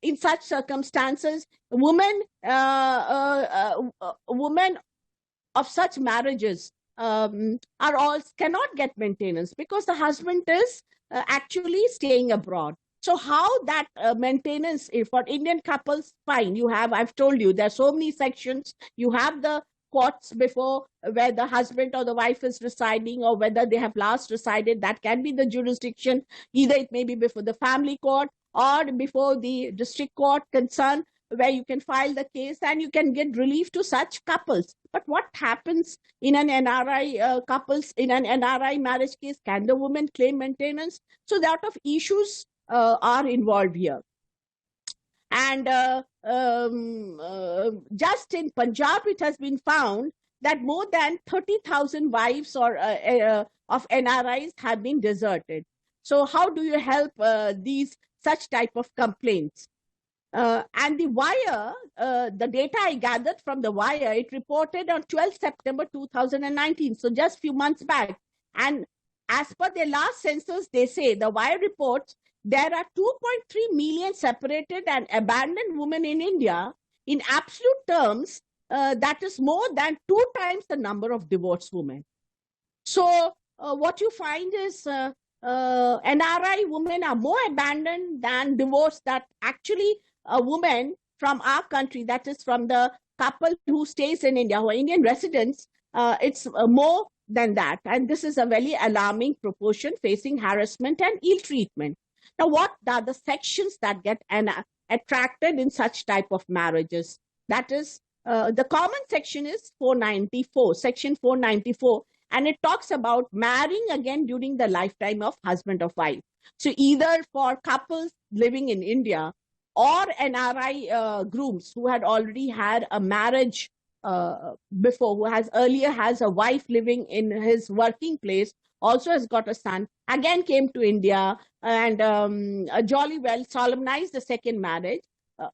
in such circumstances, women of such marriages cannot get maintenance because the husband is actually staying abroad. So how that maintenance for Indian couples, fine, I've told you, there are so many sections. You have the courts before where the husband or the wife is residing, or whether they have last resided, that can be the jurisdiction. Either it may be before the family court or before the district court concerned, where you can file the case and you can get relief to such couples. But what happens in an NRI in an NRI marriage case? Can the woman claim maintenance? So there are a lot of issues are involved here. And just in Punjab, it has been found that more than 30,000 wives or of NRIs have been deserted. So how do you help these such type of complaints? And the Wire, the data I gathered from the Wire, it reported on 12 September 2019, so just few months back. And as per their last census, they say, the Wire reports, there are 2.3 million separated and abandoned women in India. In absolute terms, that is more than 2 times the number of divorced women. So what you find is NRI women are more abandoned than divorced. That actually a woman from our country, that is from the couple who stays in India, who are Indian residents, it's more than that. And this is a very alarming proportion facing harassment and ill treatment. Now, what are the sections that get attracted in such type of marriages? That is, the common section is 494, section 494, and it talks about marrying again during the lifetime of husband or wife. So either for couples living in India or NRI grooms who had already had a marriage before, who has earlier has a wife living in his working place, also has got a son, again came to India and jolly well solemnized the second marriage.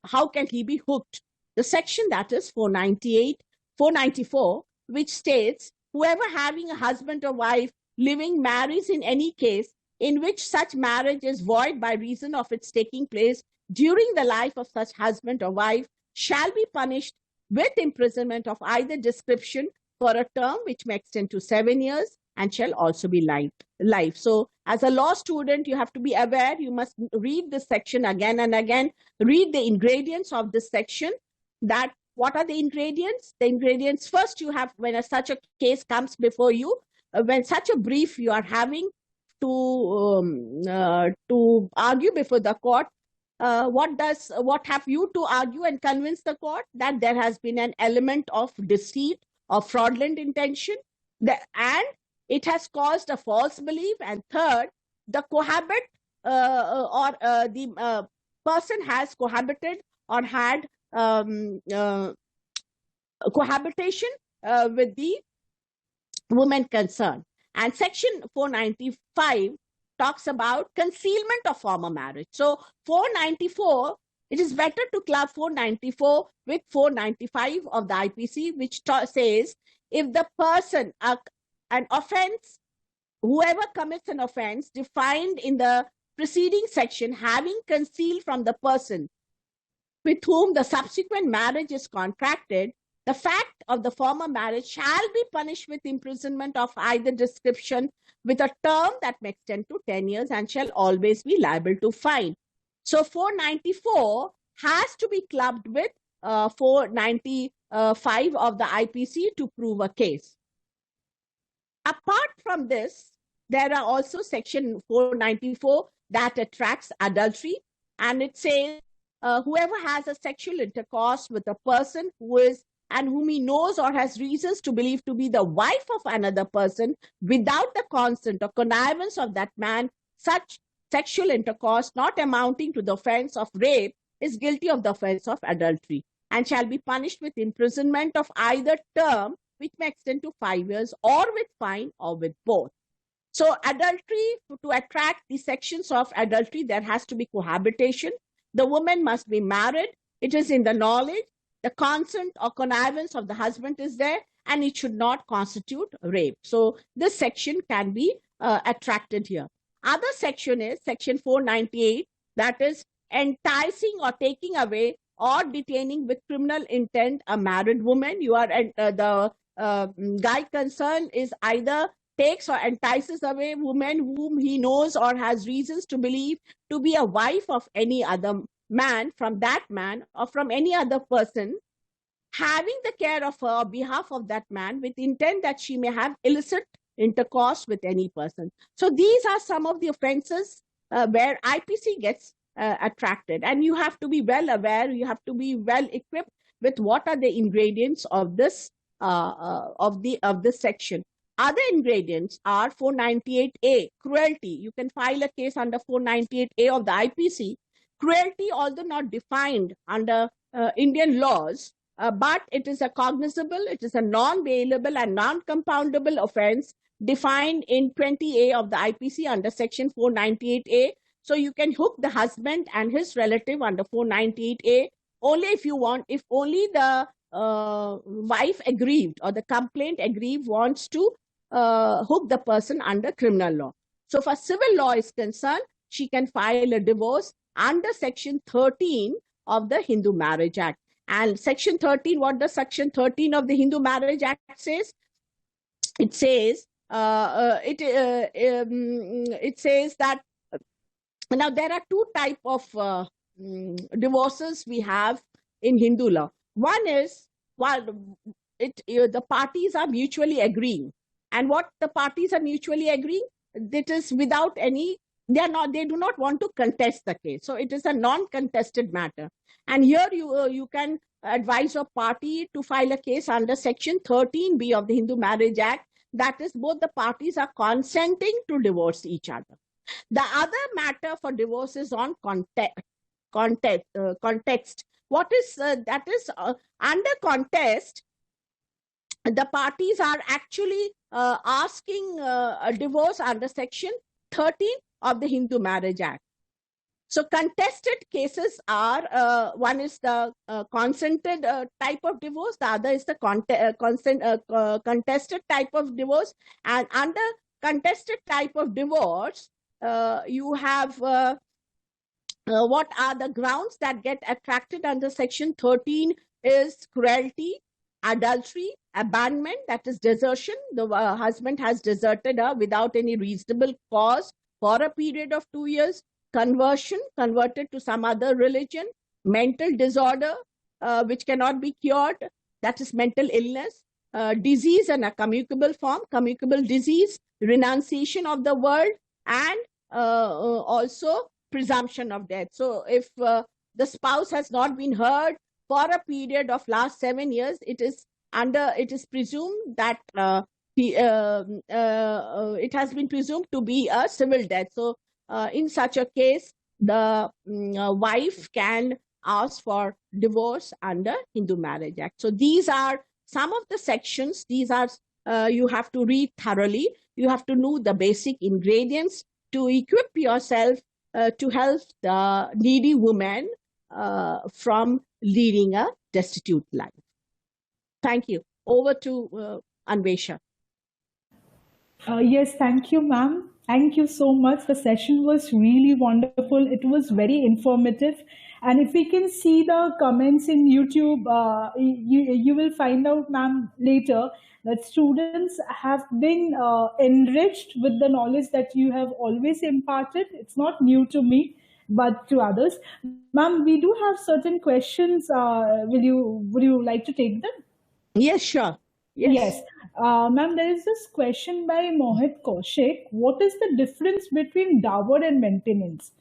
How can he be hooked? The section that is 498, 494, which states, whoever having a husband or wife living marries in any case in which such marriage is void by reason of its taking place during the life of such husband or wife shall be punished with imprisonment of either description for a term which may extend to 7 years and shall also be life. So as a law student, you have to be aware, you must read this section again and again, read the ingredients of this section. That what are the ingredients? The ingredients, first you have, when such a case comes before you, when such a brief you are having to argue before the court, what have you to argue and convince the court? That there has been an element of deceit or fraudulent intention, and it has caused a false belief. And third, the cohabit the person has cohabited or had cohabitation with the woman concerned. And section 495 talks about concealment of former marriage. So 494, it is better to club 494 with 495 of the IPC, which says if the person, an offense, whoever commits an offense defined in the preceding section, having concealed from the person with whom the subsequent marriage is contracted the fact of the former marriage, shall be punished with imprisonment of either description with a term that may extend to 10 years and shall always be liable to fine. So 494 has to be clubbed with 495 of the IPC to prove a case. Apart from this, there are also section 494 that attracts adultery, and it says whoever has a sexual intercourse with a person who is and whom he knows or has reasons to believe to be the wife of another person without the consent or connivance of that man, such sexual intercourse not amounting to the offense of rape is guilty of the offense of adultery and shall be punished with imprisonment of either term which may extend to 5 years or with fine or with both. So adultery, to attract the sections of adultery, there has to be cohabitation. The woman must be married. It is in the knowledge. The consent or connivance of the husband is there, and it should not constitute rape. So this section can be attracted here. Other section is section 498, that is enticing or taking away or detaining with criminal intent a married woman. You are the guy concerned is either takes or entices away woman whom he knows or has reasons to believe to be a wife of any other man, from that man or from any other person, having the care of her on behalf of that man with intent that she may have illicit intercourse with any person. So these are some of the offenses where IPC gets attracted, and you have to be well aware, you have to be well equipped with what are the ingredients of this this section. Other ingredients are 498A, cruelty. You can file a case under 498A of the IPC. Cruelty, although not defined under Indian laws, but it is a cognizable, it is a non-bailable and non-compoundable offense defined in 20A of the IPC under section 498A. So you can hook the husband and his relative under 498A only if you want, if only the wife aggrieved or the complaint aggrieved wants to hook the person under criminal law. So for civil law is concerned, she can file a divorce under section 13 of the Hindu Marriage Act. And section 13, what does section 13 of the Hindu Marriage Act says? It says, it says that, now there are two types of divorces we have in Hindu law. One is, while the parties are mutually agreeing. And what the parties are mutually agreeing, that is without any, they do not want to contest the case. So it is a non-contested matter. And here you can advise a party to file a case under section 13B of the Hindu Marriage Act. That is, both the parties are consenting to divorce each other. The other matter for divorce is on context. What is that is under contest, the parties are actually asking a divorce under Section 13 of the Hindu Marriage Act. So contested cases are, one is the consented type of divorce, the other is the contested type of divorce. And under contested type of divorce, you have what are the grounds that get attracted under Section 13 is cruelty, adultery, abandonment, that is desertion. The husband has deserted her without any reasonable cause for a period of 2 years. Conversion, converted to some other religion. Mental disorder, which cannot be cured, that is mental illness. Disease and a communicable form, communicable disease, renunciation of the world, and also presumption of death. So if the spouse has not been heard for a period of last 7 years, it is presumed that it has been presumed to be a civil death. So in such a case, the wife can ask for divorce under Hindu Marriage Act. So these are some of the sections. These are you have to read thoroughly. You have to know the basic ingredients to equip yourself to help the needy woman from leading a destitute life. Thank you. Over to Anvesha. Yes, thank you, ma'am. Thank you so much. The session was really wonderful. It was very informative. And if we can see the comments in YouTube, you will find out, ma'am, later that students have been enriched with the knowledge that you have always imparted. It's not new to me, but to others. Ma'am, we do have certain questions. Would you like to take them? Yes, sure. Yes. Ma'am, there is this question by Mohit Kaushik. What is the difference between dower and maintenance?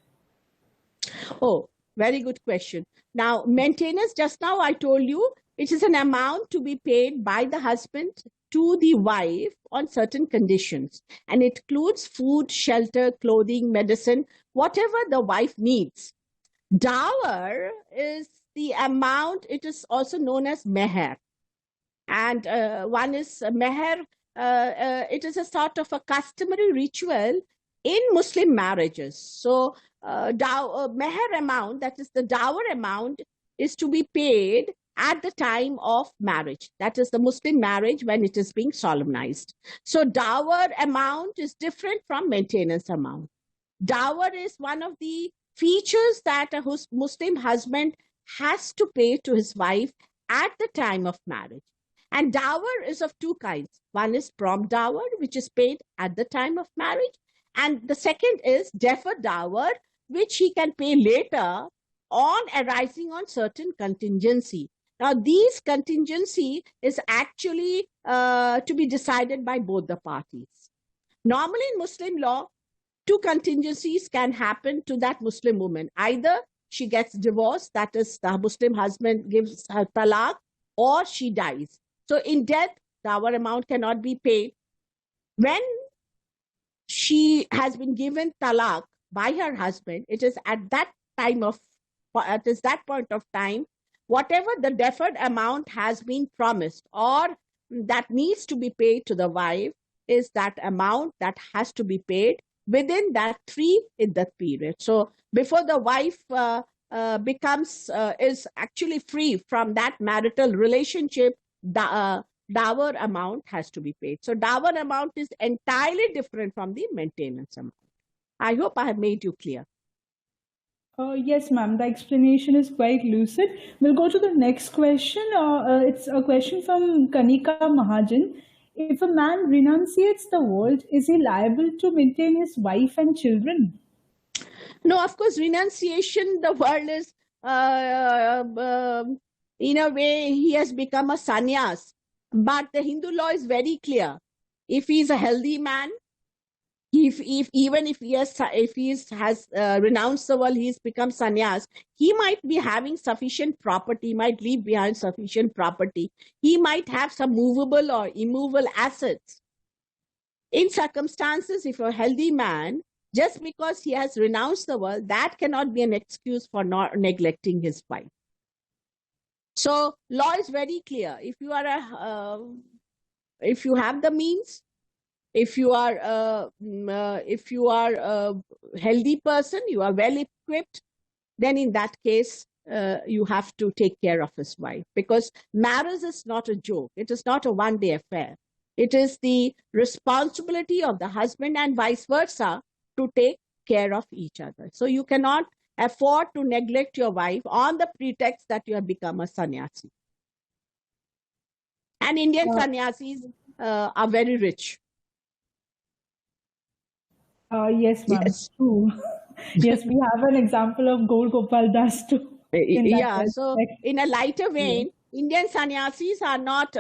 Oh, very good question. Now, maintenance, just now I told you, it is an amount to be paid by the husband to the wife on certain conditions. And it includes food, shelter, clothing, medicine, whatever the wife needs. Dower is the amount, it is also known as meher. And one is meher, it is a sort of a customary ritual in Muslim marriages. So meher amount, that is the dower amount, is to be paid at the time of marriage. That is the Muslim marriage when it is being solemnized. So dower amount is different from maintenance amount. Dower is one of the features that a Muslim husband has to pay to his wife at the time of marriage. And dower is of two kinds. One is prompt dower, which is paid at the time of marriage. And the second is deferred dower, which he can pay later on arising on certain contingency. Now, these contingency is actually to be decided by both the parties. Normally in Muslim law, two contingencies can happen to that Muslim woman. Either she gets divorced, that is the Muslim husband gives her talaq, or she dies. So in death, dower amount cannot be paid. When she has been given talaq by her husband, it is at that point of time, whatever the deferred amount has been promised or that needs to be paid to the wife is that amount that has to be paid within that 3 iddat period. So before the wife is actually free from that marital relationship, the dower amount has to be paid. So dower amount is entirely different from the maintenance amount. I hope I have made you clear. Yes, ma'am. The explanation is quite lucid. We'll go to the next question. It's a question from Kanika Mahajan. If a man renunciates the world, is he liable to maintain his wife and children? No, of course, renunciation, the world is, in a way, he has become a sannyas. But the Hindu law is very clear. If he is a healthy man, even if he has renounced the world, he's become sannyas, he might be having sufficient property, might leave behind sufficient property. He might have some movable or immovable assets. In circumstances, if a healthy man, just because he has renounced the world, that cannot be an excuse for not neglecting his wife. So law is very clear. If you are if you have the means, if you are a healthy person, you are well equipped, then in that case, you have to take care of his wife, because marriage is not a joke. It is not a one-day affair. It is the responsibility of the husband and vice versa to take care of each other. So you cannot afford to neglect your wife on the pretext that you have become a sannyasi. And Indian sannyasis are very rich. Yes, ma'am. Yes. True. Yes, we have an example of Gaur Gopal Das too. Yeah, so in a lighter vein, Indian sannyasis are not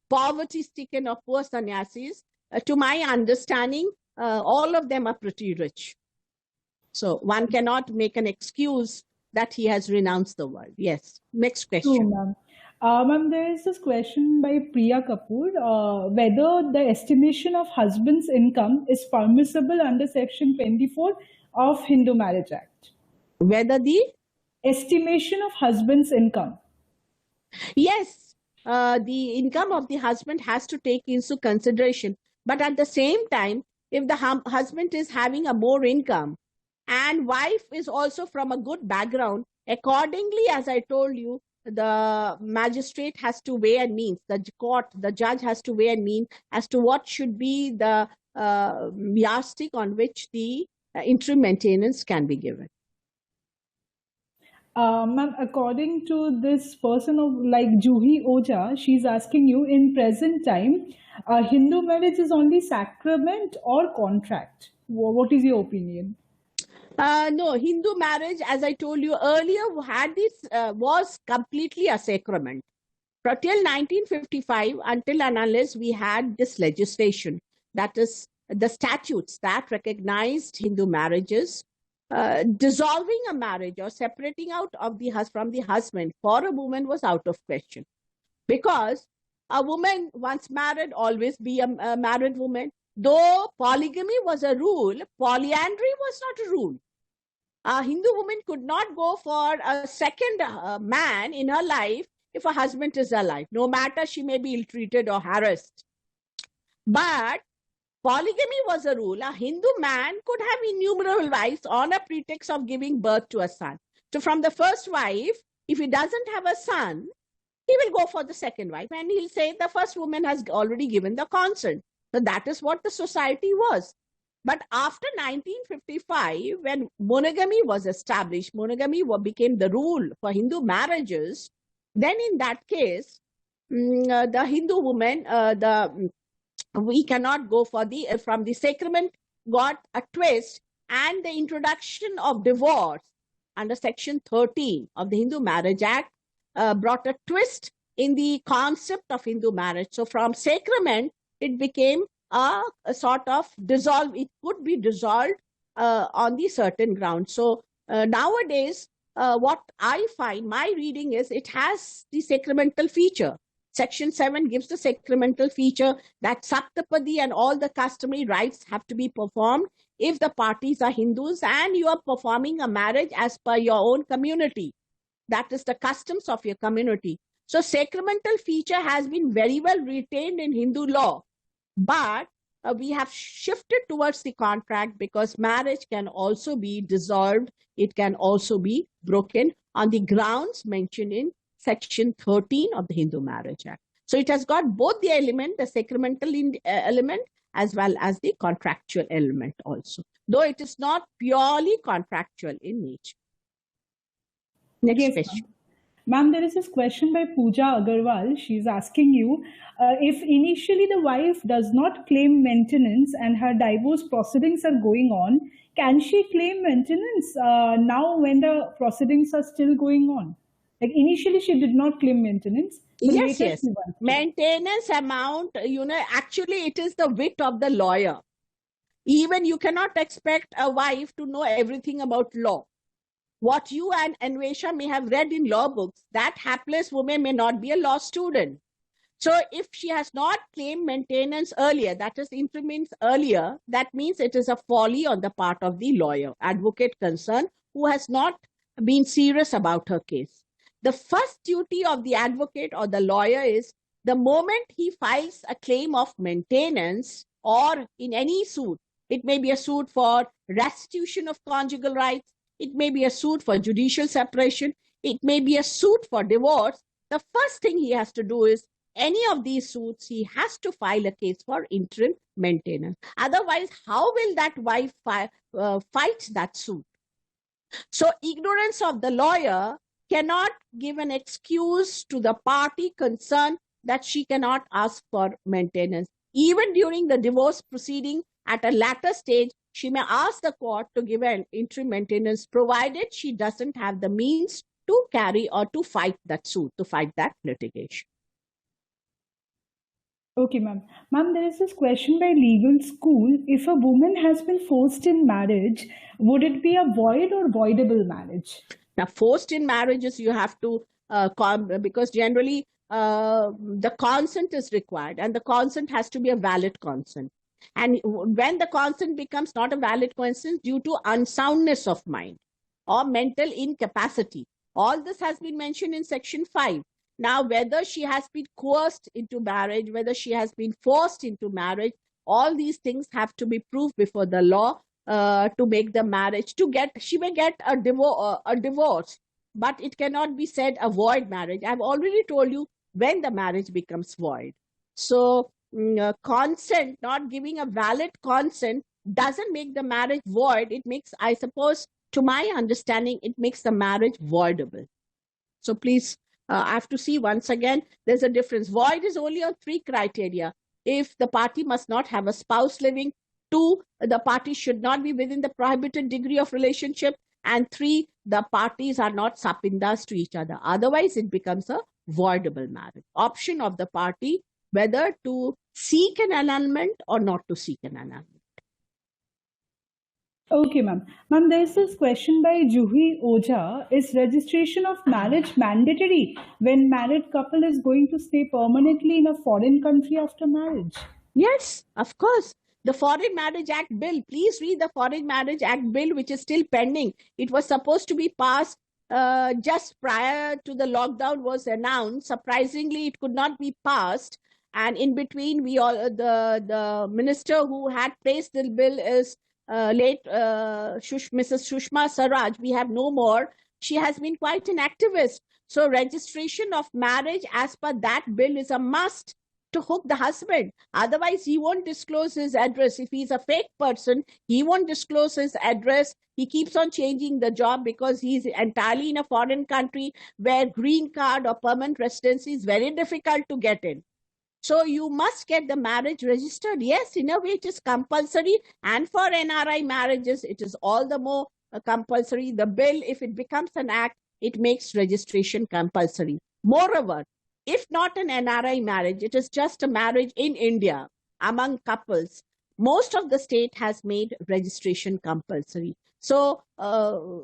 poverty-stricken or poor sannyasis. To my understanding, all of them are pretty rich. So one cannot make an excuse that he has renounced the world. Yes. Next question. True, ma'am. Ma'am, there is this question by Priya Kapoor, whether the estimation of husband's income is permissible under Section 24 of Hindu Marriage Act. Whether the estimation of husband's income. Yes, the income of the husband has to take into consideration. But at the same time, if the husband is having a more income and wife is also from a good background, accordingly, as I told you, the magistrate has to weigh and mean, the judge has to weigh and mean as to what should be the yardstick on which the interim maintenance can be given. Ma'am, according to this person of like Juhi Oja, she's asking you, in present time, Hindu marriage is only sacrament or contract? What is your opinion? No, Hindu marriage, as I told you earlier, was completely a sacrament. But till 1955, until and unless we had this legislation, that is the statutes that recognized Hindu marriages, dissolving a marriage or separating out of from the husband for a woman was out of question. Because a woman once married, always be a married woman. Though polygamy was a rule, polyandry was not a rule. A Hindu woman could not go for a second man in her life if a husband is alive, no matter she may be ill-treated or harassed. But polygamy was a rule. A Hindu man could have innumerable wives on a pretext of giving birth to a son. So from the first wife, if he doesn't have a son, he will go for the second wife and he'll say the first woman has already given the consent. So that is what the society was. But after 1955, when monogamy was established, monogamy became the rule for Hindu marriages, then in that case, the Hindu woman, we cannot go for from the sacrament got a twist, and the introduction of divorce under Section 13 of the Hindu Marriage Act brought a twist in the concept of Hindu marriage. So from sacrament, it became a sort of it could be dissolved on the certain ground. So nowadays, what I find, my reading is, it has the sacramental feature. Section 7 gives the sacramental feature that Saptapadi and all the customary rites have to be performed if the parties are Hindus and you are performing a marriage as per your own community. That is the customs of your community. So sacramental feature has been very well retained in Hindu law. But we have shifted towards the contract because marriage can also be dissolved. It can also be broken on the grounds mentioned in Section 13 of the Hindu Marriage Act. So it has got both the element, the sacramental element, as well as the contractual element also, though it is not purely contractual in nature. Next question. Ma'am, there is this question by Pooja Agarwal. She's asking you, if initially the wife does not claim maintenance and her divorce proceedings are going on, can she claim maintenance now when the proceedings are still going on? Like initially she did not claim maintenance. Yes. Maintenance amount, actually it is the wit of the lawyer. Even you cannot expect a wife to know everything about law. What you and Anvesha may have read in law books, that hapless woman may not be a law student. So if she has not claimed maintenance earlier, that is implements earlier, that means it is a folly on the part of the lawyer, advocate concerned, who has not been serious about her case. The first duty of the advocate or the lawyer is the moment he files a claim of maintenance or in any suit, it may be a suit for restitution of conjugal rights, it may be a suit for judicial separation, it may be a suit for divorce, the first thing he has to do is any of these suits, he has to file a case for interim maintenance. Otherwise, how will that wife fight that suit? So ignorance of the lawyer cannot give an excuse to the party concerned that she cannot ask for maintenance. Even during the divorce proceeding at a later stage, she may ask the court to give an interim maintenance provided she doesn't have the means to carry or to fight that suit, to fight that litigation. Okay, ma'am. Ma'am, there is this question by Legal School. If a woman has been forced in marriage, would it be a void or voidable marriage? Now, forced in marriages, you have to, because generally the consent is required and the consent has to be a valid consent. And when the consent becomes not a valid consent due to unsoundness of mind or mental incapacity, all this has been mentioned in Section 5. Now, whether she has been coerced into marriage, whether she has been forced into marriage, all these things have to be proved before the law to make the marriage. She may get a divorce, but it cannot be said a void marriage. I've already told you when the marriage becomes void. So consent, not giving a valid consent, doesn't make the marriage void. It makes, I suppose, to my understanding, it makes the marriage voidable. So please, I have to see once again, there's a difference. Void is only on 3 criteria. If the party must not have a spouse living, 2, the party should not be within the prohibited degree of relationship, and 3, the parties are not sapindas to each other. Otherwise, it becomes a voidable marriage. Option of the party whether to seek an annulment or not to seek an annulment. Okay, ma'am. Ma'am, there is this question by Juhi Oja. Is registration of marriage mandatory when married couple is going to stay permanently in a foreign country after marriage? Yes, of course. The Foreign Marriage Act bill, please read the Foreign Marriage Act bill, which is still pending. It was supposed to be passed just prior to the lockdown was announced. Surprisingly, it could not be passed. And in between, the minister who had placed the bill is late Mrs. Sushma Swaraj. We have no more. She has been quite an activist. So registration of marriage as per that bill is a must to hook the husband. Otherwise, he won't disclose his address. If he's a fake person, he won't disclose his address. He keeps on changing the job because he's entirely in a foreign country where green card or permanent residency is very difficult to get in. So you must get the marriage registered. Yes, in a way it is compulsory. And for NRI marriages, it is all the more compulsory. The bill, if it becomes an act, it makes registration compulsory. Moreover, if not an NRI marriage, it is just a marriage in India among couples, most of the state has made registration compulsory. So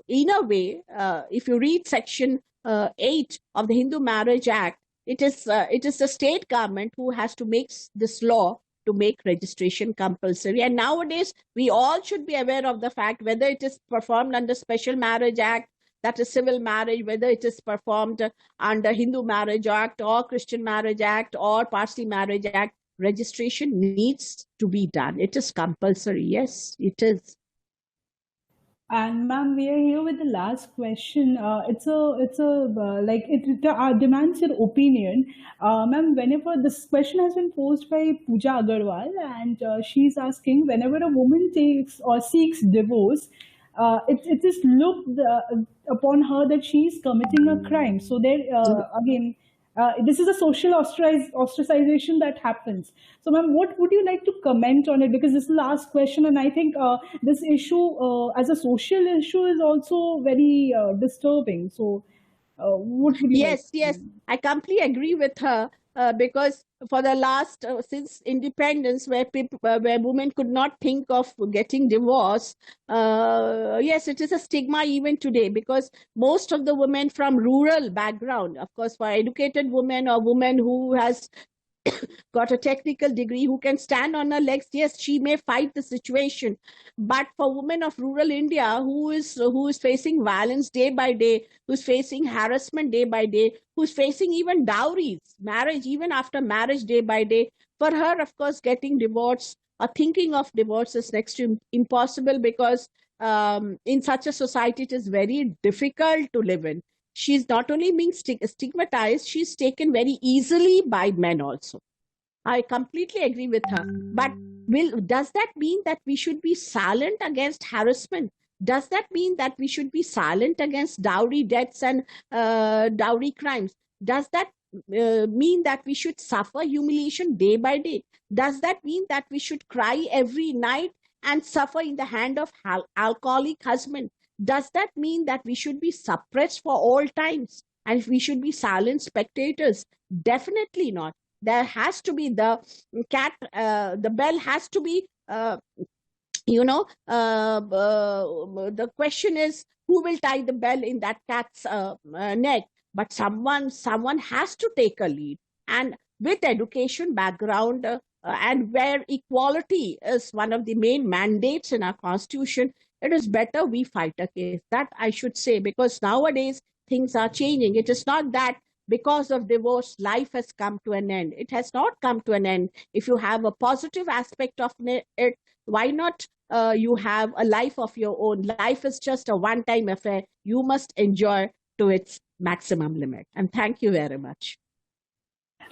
in a way, if you read Section 8 of the Hindu Marriage Act, it is the state government who has to make this law to make registration compulsory. And nowadays, we all should be aware of the fact whether it is performed under Special Marriage Act, that is civil marriage, whether it is performed under Hindu Marriage Act or Christian Marriage Act or Parsi Marriage Act, registration needs to be done. It is compulsory. Yes, it is. And ma'am, we are here with the last question. It demands your opinion. Ma'am, whenever this question has been posed by Pooja Agarwal, and she's asking, whenever a woman takes or seeks divorce, it is looked upon her that she is committing a crime. So there, again, this is a social ostracization that happens. So, ma'am, what would you like to comment on it? Because this is the last question, and I think this issue, as a social issue, is also very disturbing. So, what would you? Yes, yes, I completely agree with her. Because for the last since independence, where women could not think of getting divorced, yes, it is a stigma even today, because most of the women from rural background, of course, for educated women or women who has got a technical degree, who can stand on her legs, yes, she may fight the situation. But for women of rural India who is facing violence day by day, who's facing harassment day by day, who's facing even dowries, marriage, even after marriage day by day, for her, of course, getting divorced or thinking of divorce is next to impossible, because in such a society it is very difficult to live in. She's not only being stigmatized, she's taken very easily by men also. I completely agree with her. But does that mean that we should be silent against harassment? Does that mean that we should be silent against dowry deaths and dowry crimes? Does that mean that we should suffer humiliation day by day? Does that mean that we should cry every night and suffer in the hand of alcoholic husband? Does that mean that we should be suppressed for all times and we should be silent spectators? Definitely not. There has to be the bell has to be, the question is, who will tie the bell in that cat's neck? But someone has to take a lead. And with education background, and where equality is one of the main mandates in our constitution, it is better we fight a case. That I should say, because nowadays things are changing. It is not that because of divorce, life has come to an end. It has not come to an end. If you have a positive aspect of it, why not you have a life of your own? Life is just a one-time affair. You must enjoy to its maximum limit. And thank you very much.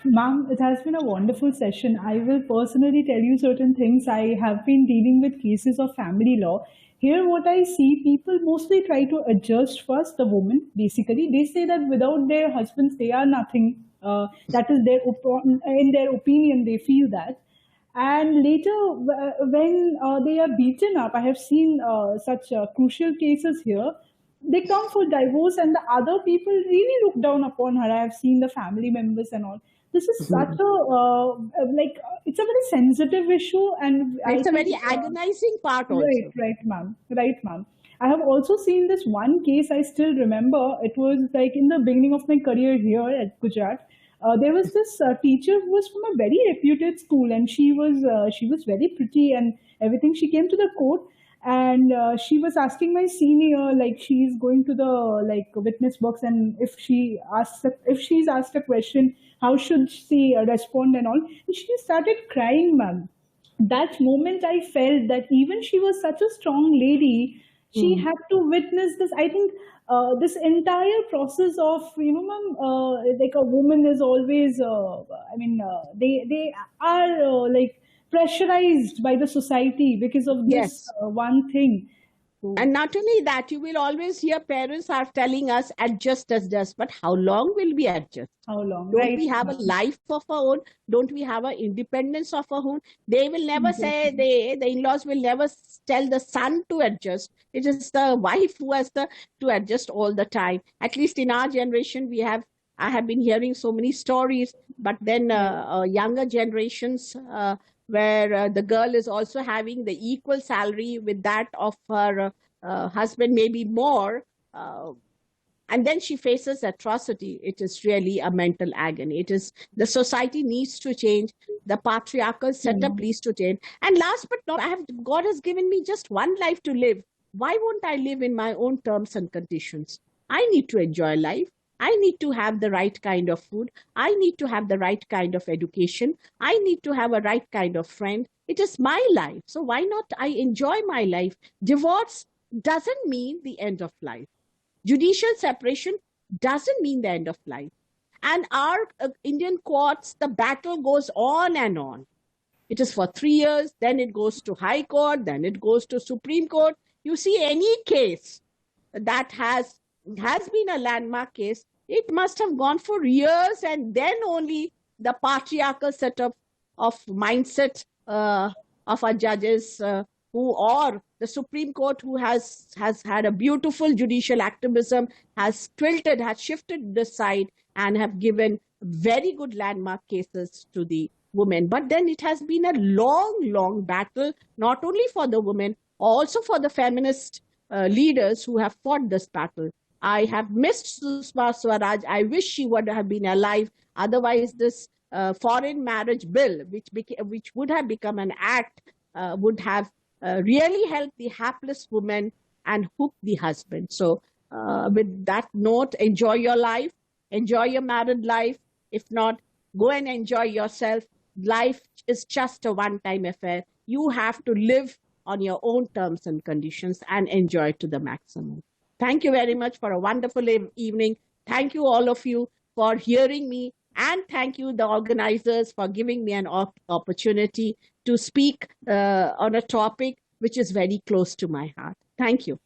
Ma'am, it has been a wonderful session. I will personally tell you certain things. I have been dealing with cases of family law. Here, what I see, people mostly try to adjust first the woman. Basically, they say that without their husbands, they are nothing. That is in their opinion, they feel that. And later, when they are beaten up, I have seen such crucial cases here. They come for divorce, and the other people really look down upon her. I have seen the family members and all. This is such a it's a very sensitive issue, and it's a very agonizing part also. Right, ma'am. I have also seen this one case. I still remember. It was like in the beginning of my career here at Gujarat. There was this teacher who was from a very reputed school, and she was very pretty and everything. She came to the court, and she was asking my senior, like, she's going to the witness box, and if she's asked a question, how should she respond and all. And she started crying, ma'am. That moment I felt that even she was such a strong lady, she had to witness this. I think this entire process of, ma'am, like a woman is always, they are pressurized by the society because of this one thing. And not only that, you will always hear parents are telling us, adjust. But how long will we adjust? How long? Don't we have a life of our own? Don't we have an independence of our own? They will never say, the in-laws will never tell the son to adjust. It is the wife who has to adjust all the time. At least in our generation, I have been hearing so many stories, but then younger generations, where the girl is also having the equal salary with that of her husband, maybe more, and then she faces atrocity. It is really a mental agony. The society needs to change. The patriarchal setup needs to change. And last but not, God has given me just one life to live. Why won't I live in my own terms and conditions? I need to enjoy life. I need to have the right kind of food. I need to have the right kind of education. I need to have a right kind of friend. It is my life. So why not I enjoy my life? Divorce doesn't mean the end of life. Judicial separation doesn't mean the end of life. And our Indian courts, the battle goes on and on. It is for 3 years, then it goes to High Court, then it goes to Supreme Court. You see any case that has been a landmark case, it must have gone for years, and then only the patriarchal setup of mindset of our judges or the Supreme Court, who has had a beautiful judicial activism, has shifted this side and have given very good landmark cases to the women. But then it has been a long battle, not only for the women, also for the feminist leaders who have fought this battle. I have missed Sushma Swaraj. I wish she would have been alive. Otherwise, this foreign marriage bill, which would have become an act, would have really helped the hapless woman and hooked the husband. So, with that note, enjoy your life, enjoy your married life. If not, go and enjoy yourself. Life is just a one-time affair. You have to live on your own terms and conditions and enjoy to the maximum. Thank you very much for a wonderful evening. Thank you, all of you, for hearing me. And thank you, the organizers, for giving me an opportunity to speak on a topic which is very close to my heart. Thank you.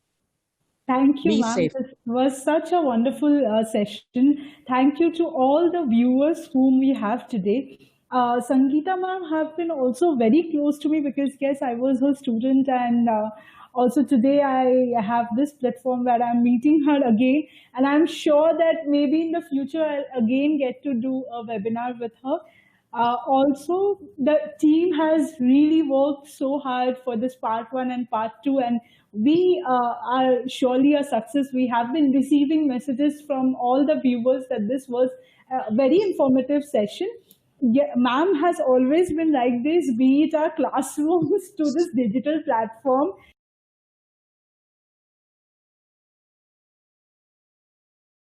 Thank you, Be ma'am. safe. This was such a wonderful session. Thank you to all the viewers whom we have today. Sangeeta ma'am have been also very close to me because yes, I was her student, and also today I have this platform where I'm meeting her again, and I'm sure that maybe in the future I'll again get to do a webinar with her. Also, the team has really worked so hard for this part one and part two, and we are surely a success. We have been receiving messages from all the viewers that this was a very informative session. Yeah, ma'am has always been like this, be it our classrooms to this digital platform.